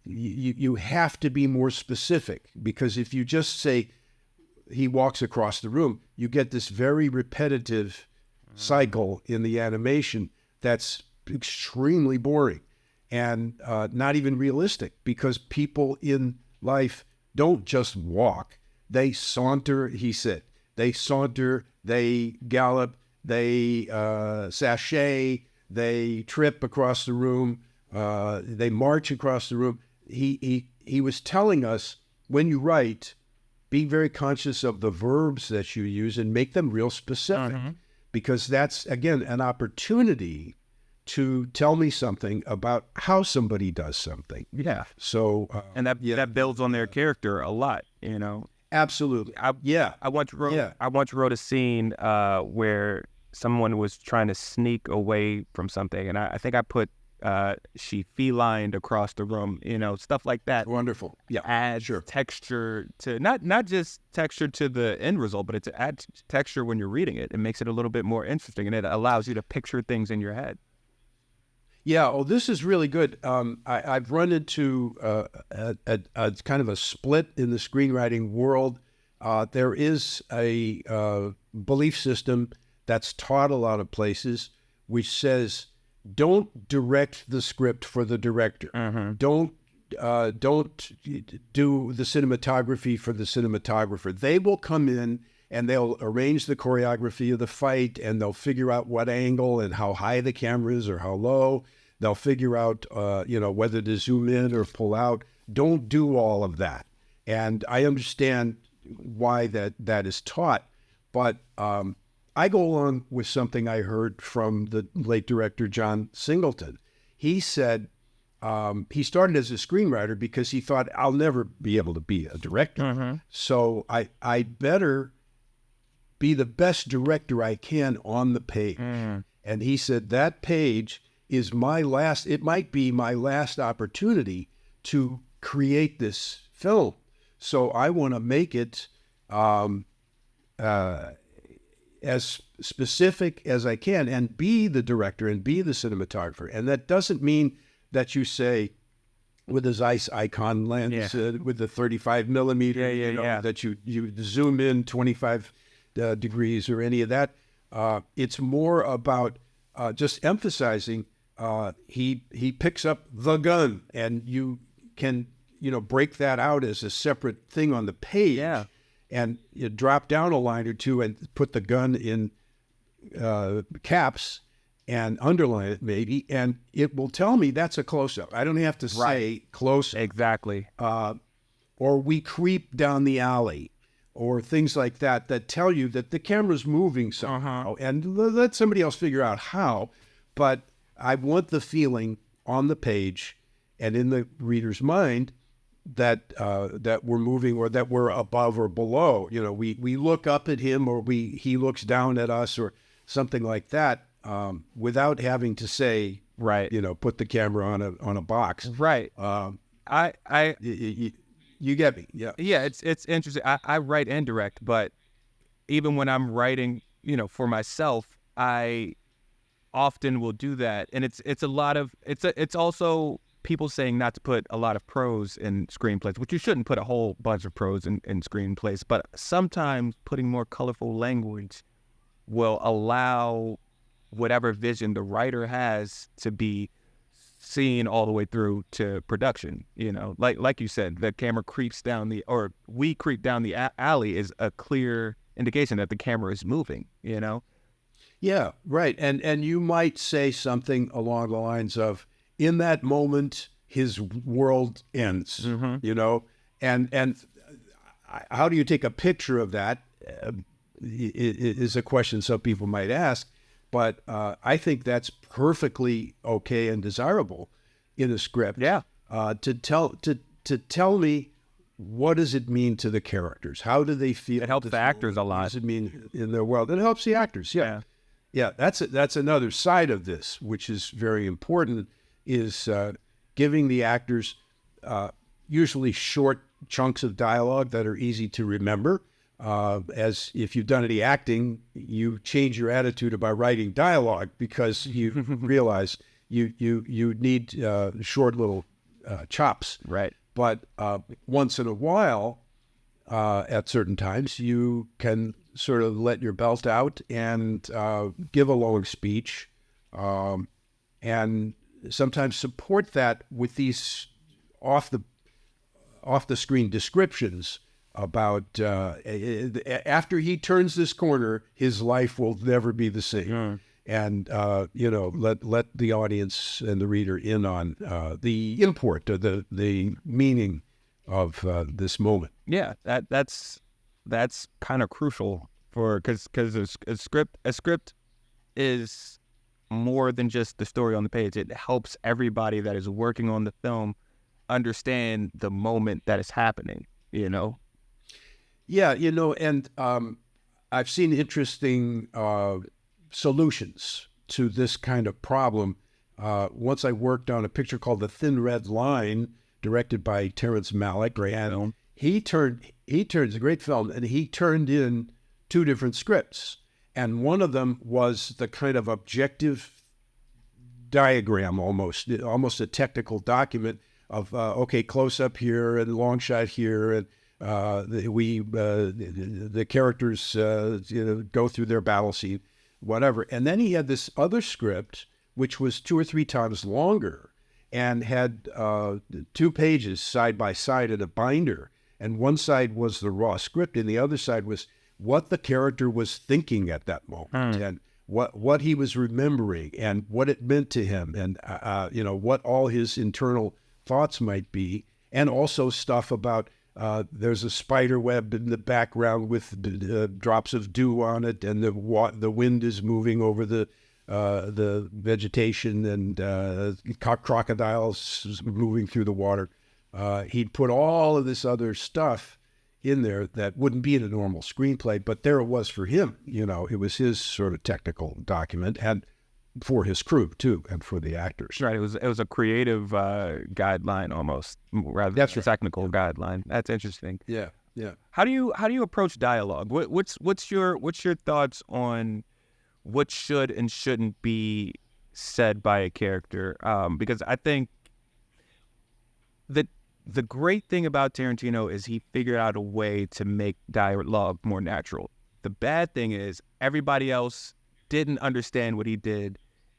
You have to be more specific, because if you just say he walks across the room, you get this very repetitive cycle in the animation that's extremely boring and not even realistic, because people in life don't just walk. They saunter, he said. They saunter, they gallop, they sashay, they trip across the room, they march across the room. He was telling us, when you write, be very conscious of the verbs that you use and make them real specific, because that's, again, an opportunity to tell me something about how somebody does something. Yeah. So And that builds on their character a lot, you know. Absolutely. I once wrote a scene where someone was trying to sneak away from something, and I think I put she felined across the room, you know, stuff like that. Wonderful. Yeah. Adds texture to not just texture to the end result, but it adds texture when you're reading it. It makes it a little bit more interesting, and it allows you to picture things in your head. Yeah. Oh, this is really good. I've run into a kind of a split in the screenwriting world. There is a belief system that's taught a lot of places, which says, don't direct the script for the director. Mm-hmm. Don't do the cinematography for the cinematographer. They will come in and they'll arrange the choreography of the fight, and they'll figure out what angle and how high the camera is or how low. They'll figure out, whether to zoom in or pull out. Don't do all of that. And I understand why that is taught, but I go along with something I heard from the late director John Singleton. He said he started as a screenwriter because he thought, I'll never be able to be a director. Mm-hmm. So I better be the best director I can on the page. Mm. And he said that page is it might be my last opportunity to create this film. So I want to make it as specific as I can and be the director and be the cinematographer. And that doesn't mean that you say with his icon lens, with the 35 millimeter, that you zoom in 25 degrees or any of that. It's more about just emphasizing he picks up the gun, and you can, break that out as a separate thing on the page. Yeah. And you drop down a line or two and put the gun in caps and underline it maybe, and it will tell me that's a close-up. I don't have to say close-up. Exactly. Or we creep down the alley, or things like that tell you that the camera's moving somehow, and let somebody else figure out how. But I want the feeling on the page and in the reader's mind that we're moving, or that we're above or below. We look up at him, or he looks down at us, or something like that, without having to say, put the camera on a box. Right. You get me? Yeah. Yeah, it's interesting. I write and direct, but even when I'm writing, for myself, I often will do that, and it's also people saying not to put a lot of prose in screenplays, which you shouldn't put a whole bunch of prose in screenplays, but sometimes putting more colorful language will allow whatever vision the writer has to be seen all the way through to production. Like you said, the camera we creep down the alley is a clear indication that the camera is moving. Yeah, right. And you might say something along the lines of, in that moment, his world ends. Mm-hmm. And how do you take a picture of that? Is a question some people might ask. But I think that's perfectly okay and desirable in a script. Yeah. To tell me, what does it mean to the characters? How do they feel? It helps the actors a lot. What does it mean in their world? It helps the actors. Yeah. That's another side of this, which is very important, is giving the actors usually short chunks of dialogue that are easy to remember. As if you've done any acting, you change your attitude about writing dialogue because you realize you need short little chops. Right. But once in a while, at certain times, you can sort of let your belt out and give a long speech, and sometimes support that with these off the screen descriptions about after he turns this corner, his life will never be the same. And let the audience and the reader in on the import, or the meaning of this moment. Yeah, that's kind of crucial because a script is more than just the story on the page. It helps everybody that is working on the film understand the moment that is happening, you know? Yeah, and I've seen interesting solutions to this kind of problem. Once I worked on a picture called The Thin Red Line, directed by Terrence Malick. Great film. It's a great film, and he turned in 2 different scripts. And one of them was the kind of objective diagram, almost a technical document of, okay, close up here and long shot here, and the characters go through their battle scene, whatever. And then he had this other script, which was 2 or 3 times longer, and had 2 pages side by side in a binder. And one side was the raw script, and the other side was what the character was thinking at that moment, and what he was remembering, and what it meant to him, and what all his internal thoughts might be, and also stuff about there's a spider web in the background with drops of dew on it, and the wind is moving over the vegetation, and crocodiles moving through the water. He'd put all of this other stuff in there that wouldn't be in a normal screenplay, but there it was for him. It was his sort of technical document, and for his crew too, and for the actors. Right. It was a creative guideline almost, rather than a technical guideline. That's interesting. Yeah, yeah. How do you approach dialogue? What's your thoughts on what should and shouldn't be said by a character? Because I think that the great thing about Tarantino is he figured out a way to make dialogue more natural. The bad thing is everybody else didn't understand what he did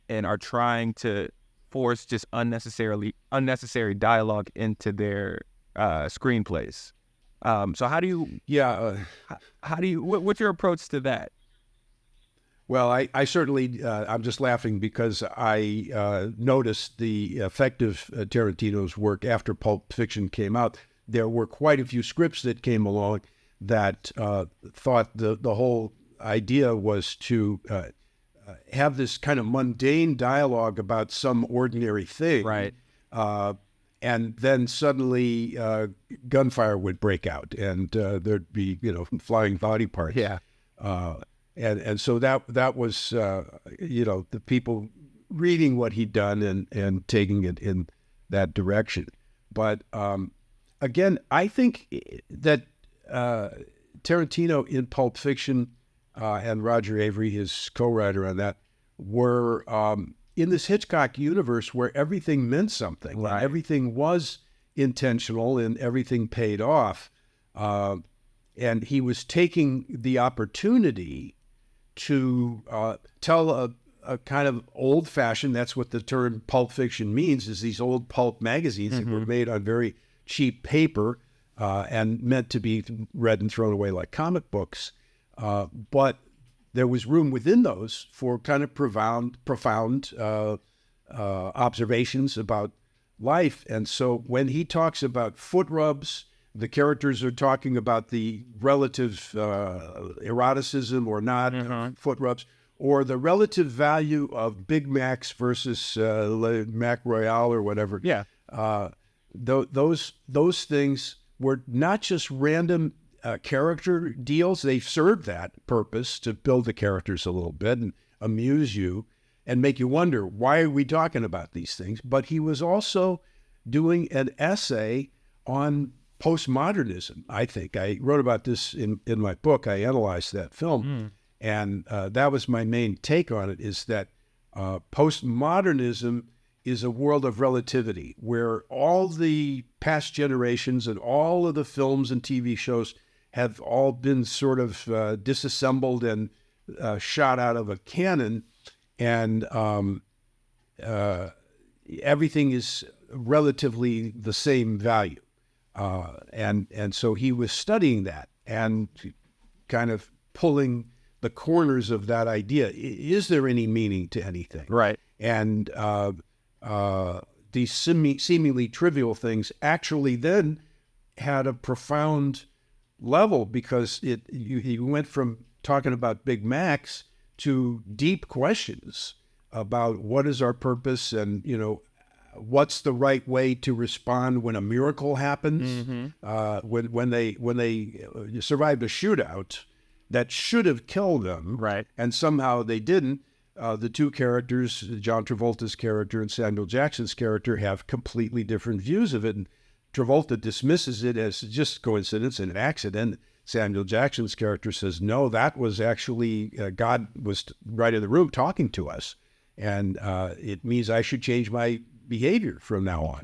and are trying to force just unnecessary dialogue into their screenplays. So how do you? Yeah. How do you? What's your approach to that? Well, I certainly, I'm just laughing because I noticed the effect of Tarantino's work after Pulp Fiction came out. There were quite a few scripts that came along that thought the whole idea was to have this kind of mundane dialogue about some ordinary thing. Right. And then suddenly gunfire would break out, and there'd be, flying body parts. Yeah. And so that was, the people reading what he'd done and taking it in that direction. But again, I think that Tarantino in Pulp Fiction and Roger Avary, his co-writer on that, were in this Hitchcock universe where everything meant something. Right. Everything was intentional and everything paid off. And he was taking the opportunity to tell a kind of old-fashioned, that's what the term Pulp Fiction means, is these old pulp magazines that were made on very cheap paper and meant to be read and thrown away like comic books. But there was room within those for kind of profound observations about life. And so when he talks about foot rubs, the characters are talking about the relative eroticism or not foot rubs, or the relative value of Big Macs versus Mac Royale or whatever. Yeah. Those things were not just random character deals. They served that purpose to build the characters a little bit and amuse you and make you wonder, why are we talking about these things? But he was also doing an essay on postmodernism, I think. I wrote about this in my book. I analyzed that film. And that was my main take on it, is that postmodernism is a world of relativity where all the past generations and all of the films and TV shows have all been sort of disassembled and shot out of a cannon, and everything is relatively the same value. And so he was studying that and kind of pulling the corners of that idea. Is there any meaning to anything? Right. And these seemingly trivial things actually then had a profound level, because he went from talking about Big Macs to deep questions about what is our purpose and, what's the right way to respond when a miracle happens. When they survived a shootout that should have killed them, Right. and somehow they didn't. The two characters, John Travolta's character and Samuel Jackson's character, have completely different views of it. And Travolta dismisses it as just coincidence and an accident. Samuel Jackson's character says, no, that was actually God was right in the room talking to us. And it means I should change my behavior from now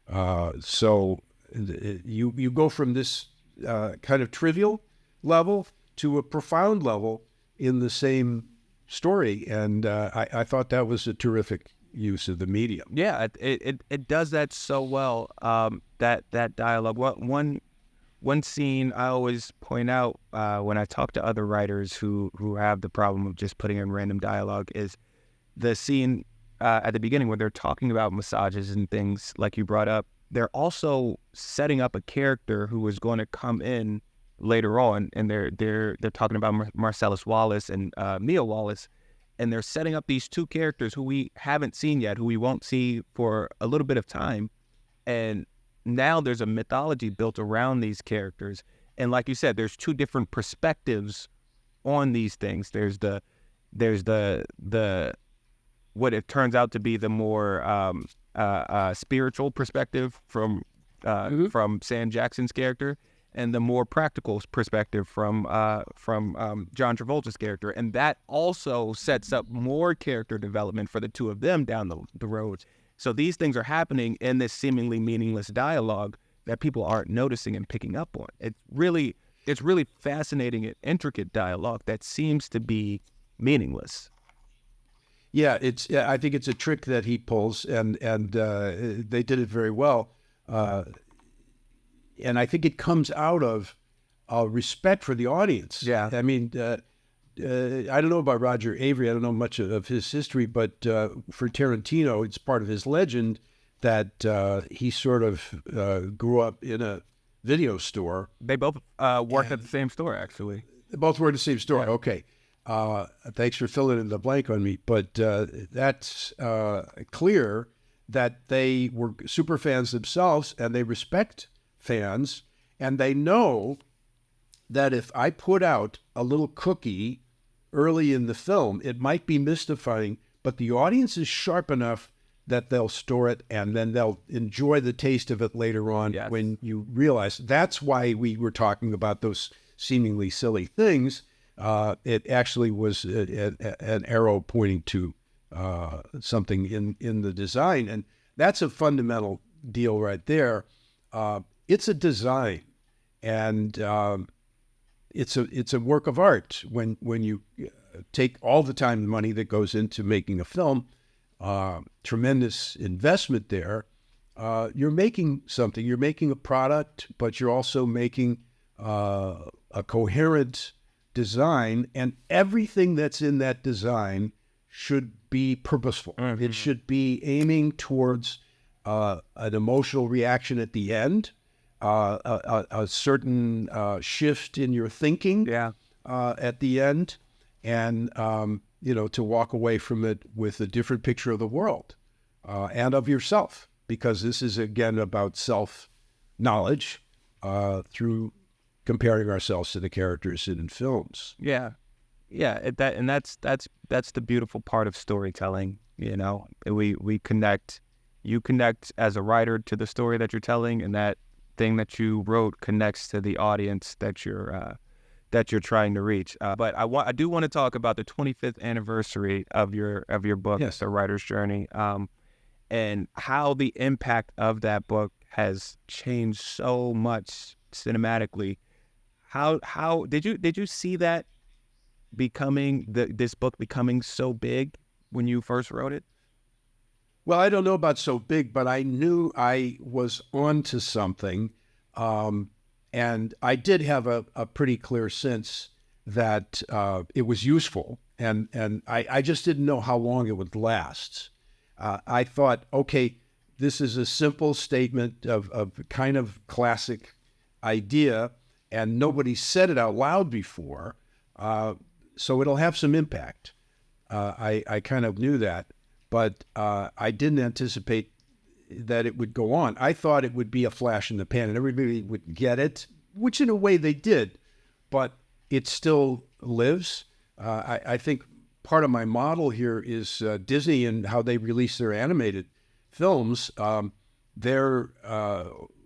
on. So you go from this kind of trivial level to a profound level in the same story, and I thought that was a terrific use of the medium. Yeah, it does that so well. That dialogue. One scene I always point out when I talk to other writers who have the problem of just putting in random dialogue is the scene at the beginning where they're talking about massages and things like you brought up. They're also setting up a character who is going to come in later on, and they're talking about Marcellus Wallace and Mia Wallace, and they're setting up these two characters who we haven't seen yet, who we won't see for a little bit of time, and now there's a mythology built around these characters. And like you said, there's two different perspectives on these things. There's the what it turns out to be the more spiritual perspective from Sam Jackson's character, and the more practical perspective from John Travolta's character. And that also sets up more character development for the two of them down the road. So these things are happening in this seemingly meaningless dialogue that people aren't noticing and picking up on. It's really fascinating and intricate dialogue that seems to be meaningless. Yeah, I think it's a trick that he pulls, and they did it very well. And I think it comes out of respect for the audience. Yeah. I mean, I don't know about Roger Avary. I don't know much of his history, but for Tarantino, it's part of his legend that he sort of grew up in a video store. They both worked at the same store, actually. They both worked at the same store. Yeah. Okay. Thanks for filling in the blank on me. But that's clear that they were super fans themselves, and they respect fans, and they know that if I put out a little cookie early in the film, it might be mystifying, but the audience is sharp enough that they'll store it, and then they'll enjoy the taste of it later on. Yes. When you realize that's why we were talking about those seemingly silly things. It actually was an arrow pointing to something in the design, and that's a fundamental deal right there. It's a design, and it's a work of art. When you take all the time and money that goes into making a film, tremendous investment there. You're making something. You're making a product, but you're also making a coherent design, and everything that's in that design should be purposeful. Mm-hmm. It should be aiming towards an emotional reaction at the end, a certain shift in your thinking at the end, and to walk away from it with a different picture of the world and of yourself, because this is again about self-knowledge through comparing ourselves to the characters in films. Yeah. That's the beautiful part of storytelling. We connect. You connect as a writer to the story that you're telling, and that thing that you wrote connects to the audience that you're trying to reach. But I do want to talk about the 25th anniversary of your book, yes. The Writer's Journey, and how the impact of that book has changed so much cinematically. How did you see that this book becoming so big when you first wrote it? Well, I don't know about so big, but I knew I was onto something. And I did have a pretty clear sense that it was useful. And I just didn't know how long it would last. I thought, okay, this is a simple statement of kind of classic idea, and nobody said it out loud before, so it'll have some impact. I kind of knew that, but I didn't anticipate that it would go on. I thought it would be a flash in the pan and everybody would get it, which in a way they did, but it still lives. I think part of my model here is Disney and how they release their animated films. They're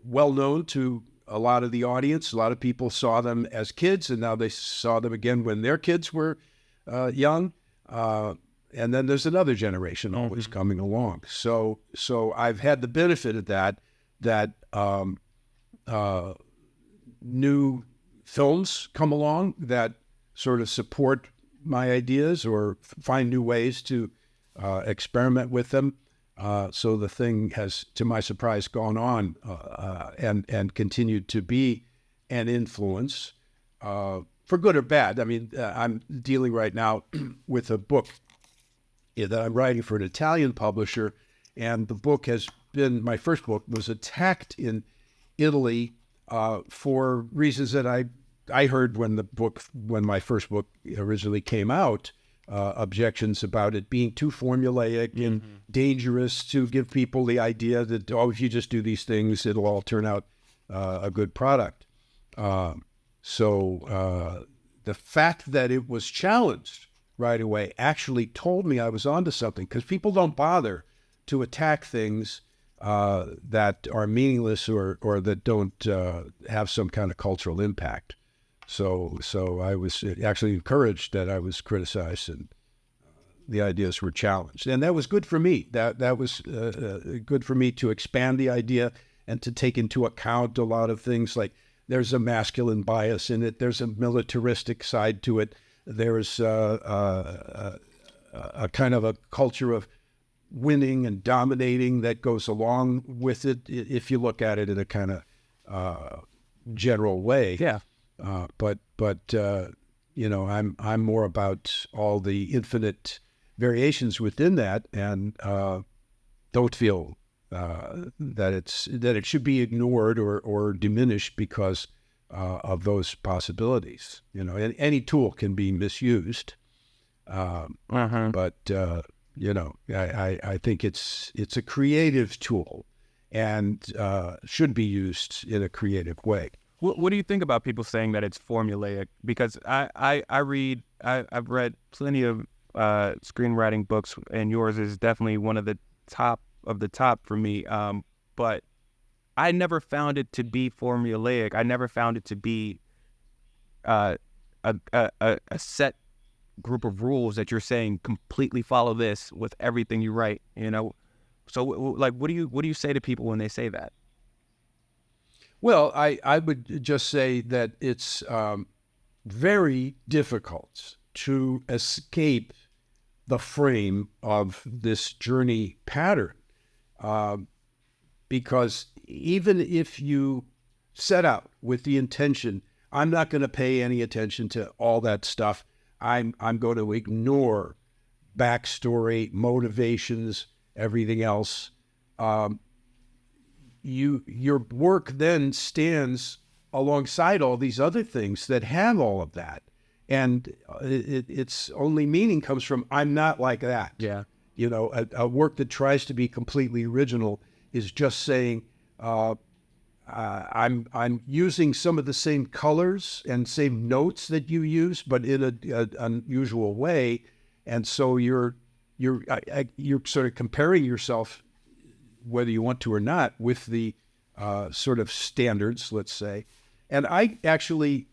well known to a lot of the audience. A lot of people saw them as kids, and now they saw them again when their kids were young. And then there's another generation always coming along. So I've had the benefit of that new films come along that sort of support my ideas or find new ways to experiment with them. So the thing has, to my surprise, gone on and continued to be an influence, for good or bad. I mean, I'm dealing right now with a book that I'm writing for an Italian publisher, and the book has been, my first book was attacked in Italy for reasons that I heard when my first book originally came out. Objections about it being too formulaic and dangerous to give people the idea that, oh, if you just do these things, it'll all turn out a good product. So the fact that it was challenged right away actually told me I was onto something, because people don't bother to attack things that are meaningless or that don't have some kind of cultural impact. So I was actually encouraged that I was criticized and the ideas were challenged. And that was good for me. That was good for me to expand the idea and to take into account a lot of things, like there's a masculine bias in it. There's a militaristic side to it. There's a kind of a culture of winning and dominating that goes along with it, if you look at it in a kind of general way. Yeah. But you know, I'm more about all the infinite variations within that, and don't feel that it should be ignored or diminished because of those possibilities. You know, any tool can be misused, but you know, I think it's a creative tool and should be used in a creative way. What do you think about people saying that it's formulaic? Because I've read plenty of screenwriting books, and yours is definitely one of the top for me. But I never found it to be formulaic. I never found it to be a set group of rules that you're saying completely follow this with everything you write. You know, so like, what do you say to people when they say that? Well, I would just say that it's very difficult to escape the frame of this journey pattern, because even if you set out with the intention, I'm not going to pay any attention to all that stuff. I'm going to ignore backstory, motivations, everything else. Your work then stands alongside all these other things that have all of that. And its only meaning comes from, I'm not like that. Yeah. You know, a work that tries to be completely original is just saying, I'm using some of the same colors and same notes that you use, but in an unusual way. And so you're sort of comparing yourself, whether you want to or not, with the sort of standards, let's say. And I actually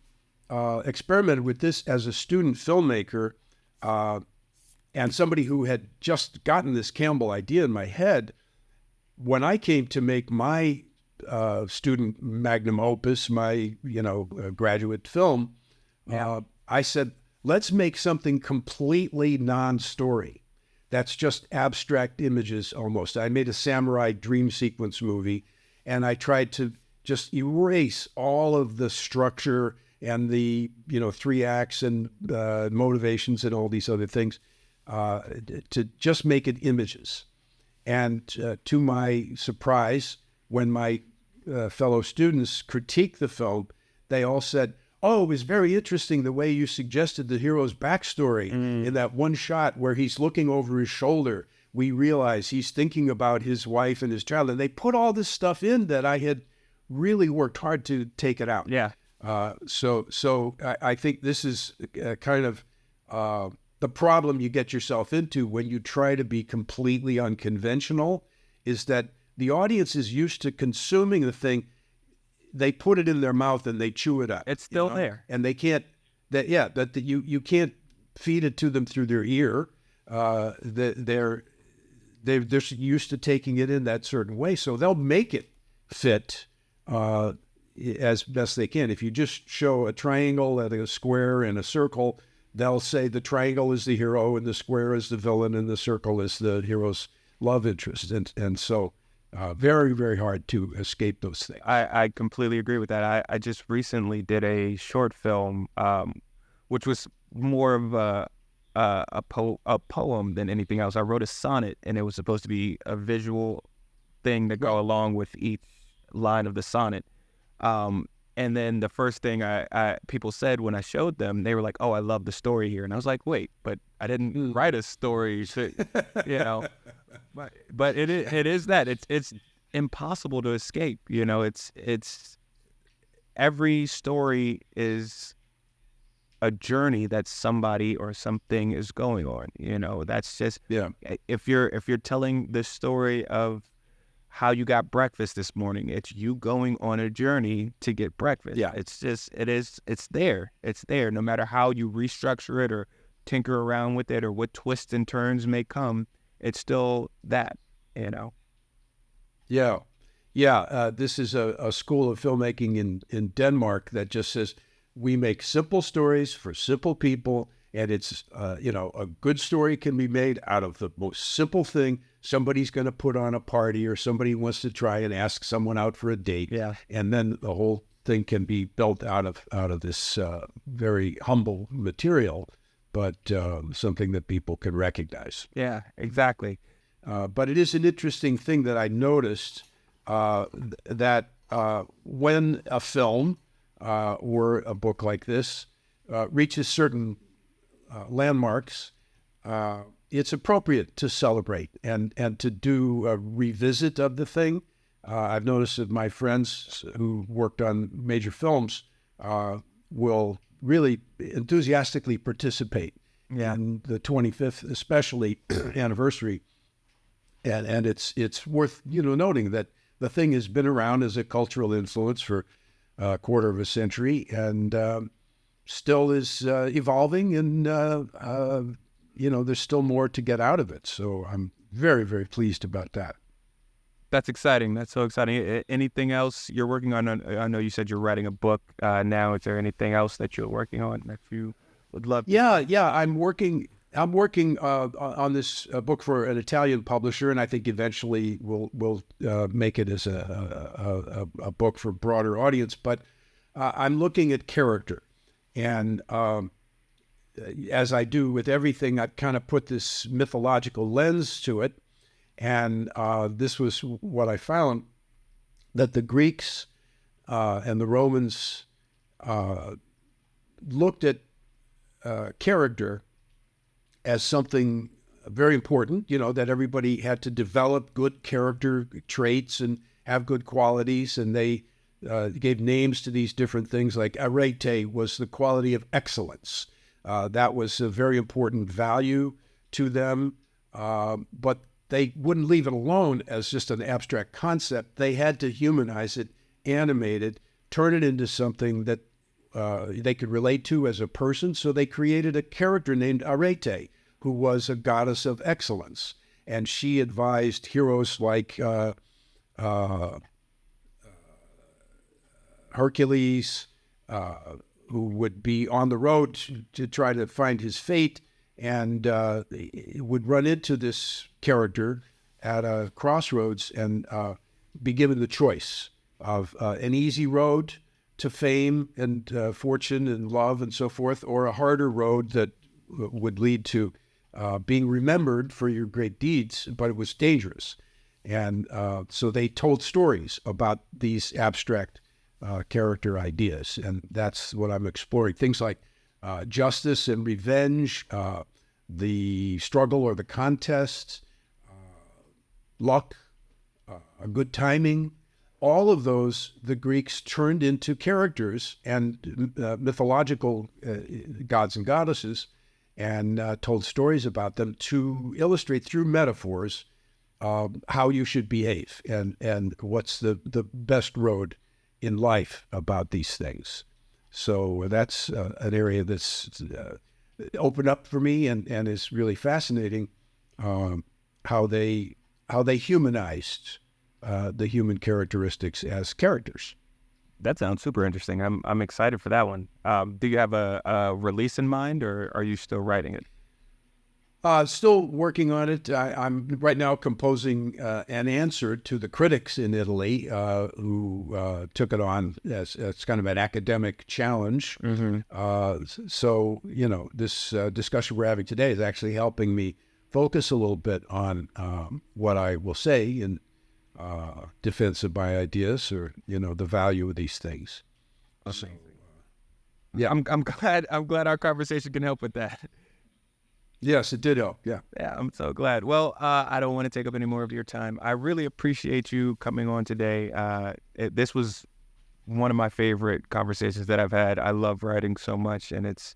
experimented with this as a student filmmaker, and somebody who had just gotten this Campbell idea in my head. When I came to make my student magnum opus, my graduate film, I said, let's make something completely non-story. That's just abstract images almost. I made a samurai dream sequence movie, and I tried to just erase all of the structure and the 3 acts and motivations and all these other things, to just make it images. And to my surprise, when my fellow students critiqued the film, they all said, oh, it was very interesting the way you suggested the hero's backstory in that one shot where he's looking over his shoulder. We realize he's thinking about his wife and his child. And they put all this stuff in that I had really worked hard to take it out. Yeah. So I think this is kind of the problem you get yourself into when you try to be completely unconventional, is that the audience is used to consuming the thing. They put it in their mouth and they chew it up. It's still there. And they can't, you can't feed it to them through their ear. They're used to taking it in that certain way. So they'll make it fit as best they can. If you just show a triangle and a square and a circle, they'll say the triangle is the hero and the square is the villain and the circle is the hero's love interest. And so very, very hard to escape those things. I completely agree with that. I just recently did a short film, which was more of a poem than anything else. I wrote a sonnet, and it was supposed to be a visual thing to go along with each line of the sonnet. And then the first thing people said when I showed them, they were like, "Oh, I love the story here." And I was like, "Wait, but I didn't write a story to, you know." But it is that it's impossible to escape. You know, it's every story is a journey that somebody or something is going on. You know, that's just if you're telling the story of how you got breakfast this morning, it's you going on a journey to get breakfast. Yeah. It's there. It's there. No matter how you restructure it or tinker around with it or what twists and turns may come, it's still that, you know? Yeah. This is a school of filmmaking in Denmark that just says, we make simple stories for simple people. And it's, a good story can be made out of the most simple thing. Somebody's going to put on a party, or somebody wants to try and ask someone out for a date. Yeah. And then the whole thing can be built out of this very humble material, but something that people can recognize. Yeah, exactly. But it is an interesting thing that I noticed that when a film or a book like this reaches certain landmarks, it's appropriate to celebrate and to do a revisit of the thing. I've noticed that my friends who worked on major films will really enthusiastically participate in the 25th, especially anniversary. And it's worth noting that the thing has been around as a cultural influence for a quarter of a century, and still is evolving, and there's still more to get out of it. So I'm very, very pleased about that. That's exciting. That's so exciting. Anything else you're working on? I know you said you're writing a book now. Is there anything else that you're working on that you would love to? Yeah. I'm working on this book for an Italian publisher, and I think eventually we'll make it as a book for a broader audience. But I'm looking at character, and as I do with everything, I've kind of put this mythological lens to it. And this was what I found, that the Greeks and the Romans looked at character as something very important, that everybody had to develop good character traits and have good qualities. And they gave names to these different things, like arete was the quality of excellence. That was a very important value to them. But they wouldn't leave it alone as just an abstract concept. They had to humanize it, animate it, turn it into something that they could relate to as a person. So they created a character named Arete, who was a goddess of excellence. And she advised heroes like Hercules, who would be on the road to try to find his fate, and would run into this character at a crossroads and be given the choice of an easy road to fame and fortune and love and so forth, or a harder road that would lead to being remembered for your great deeds, but it was dangerous. And so they told stories about these abstract character ideas, and that's what I'm exploring. Things like justice and revenge, the struggle or the contest, luck, good timing. All of those, the Greeks turned into characters and mythological gods and goddesses, and told stories about them to illustrate through metaphors how you should behave and what's the best road in life about these things. So that's an area that's opened up for me and is really fascinating, how they humanized the human characteristics as characters. That sounds super interesting. I'm excited for that one. Do you have a release in mind, or are you still writing it? Still working on it. I'm right now composing an answer to the critics in Italy who took it on as kind of an academic challenge. So, this discussion we're having today is actually helping me focus a little bit on what I will say in defense of my ideas, or the value of these things. So, yeah, I'm glad our conversation can help with that. Yes, it did help. Yeah, I'm so glad. Well, I don't want to take up any more of your time. I really appreciate you coming on today. This was one of my favorite conversations that I've had. I love writing so much, and it's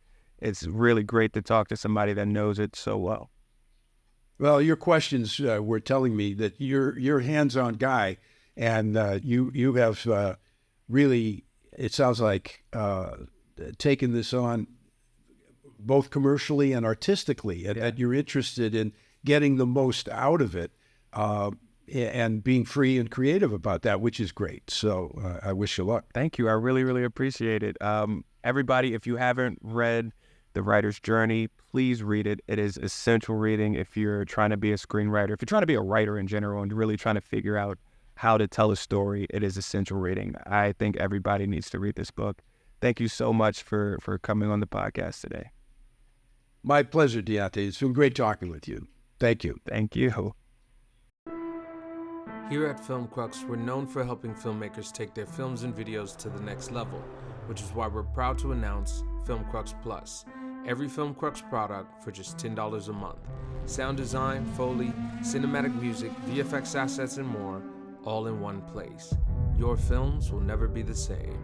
really great to talk to somebody that knows it so well. Well, your questions were telling me that you're a hands-on guy, and you have really, it sounds like, taken this on both commercially and artistically, and you're interested in getting the most out of it, and being free and creative about that, which is great. So I wish you luck. Thank you. I really, really appreciate it. Everybody, if you haven't read The Writer's Journey, please read it. It is essential reading if you're trying to be a screenwriter, if you're trying to be a writer in general and really trying to figure out how to tell a story. It is essential reading. I think everybody needs to read this book. Thank you so much for coming on the podcast today. My pleasure, DiAnté. It's been great talking with you. Thank you. Thank you. Here at Film Crux, we're known for helping filmmakers take their films and videos to the next level, which is why we're proud to announce Film Crux Plus. Every Film Crux product for just $10 a month. Sound design, foley, cinematic music, VFX assets, and more, all in one place. Your films will never be the same.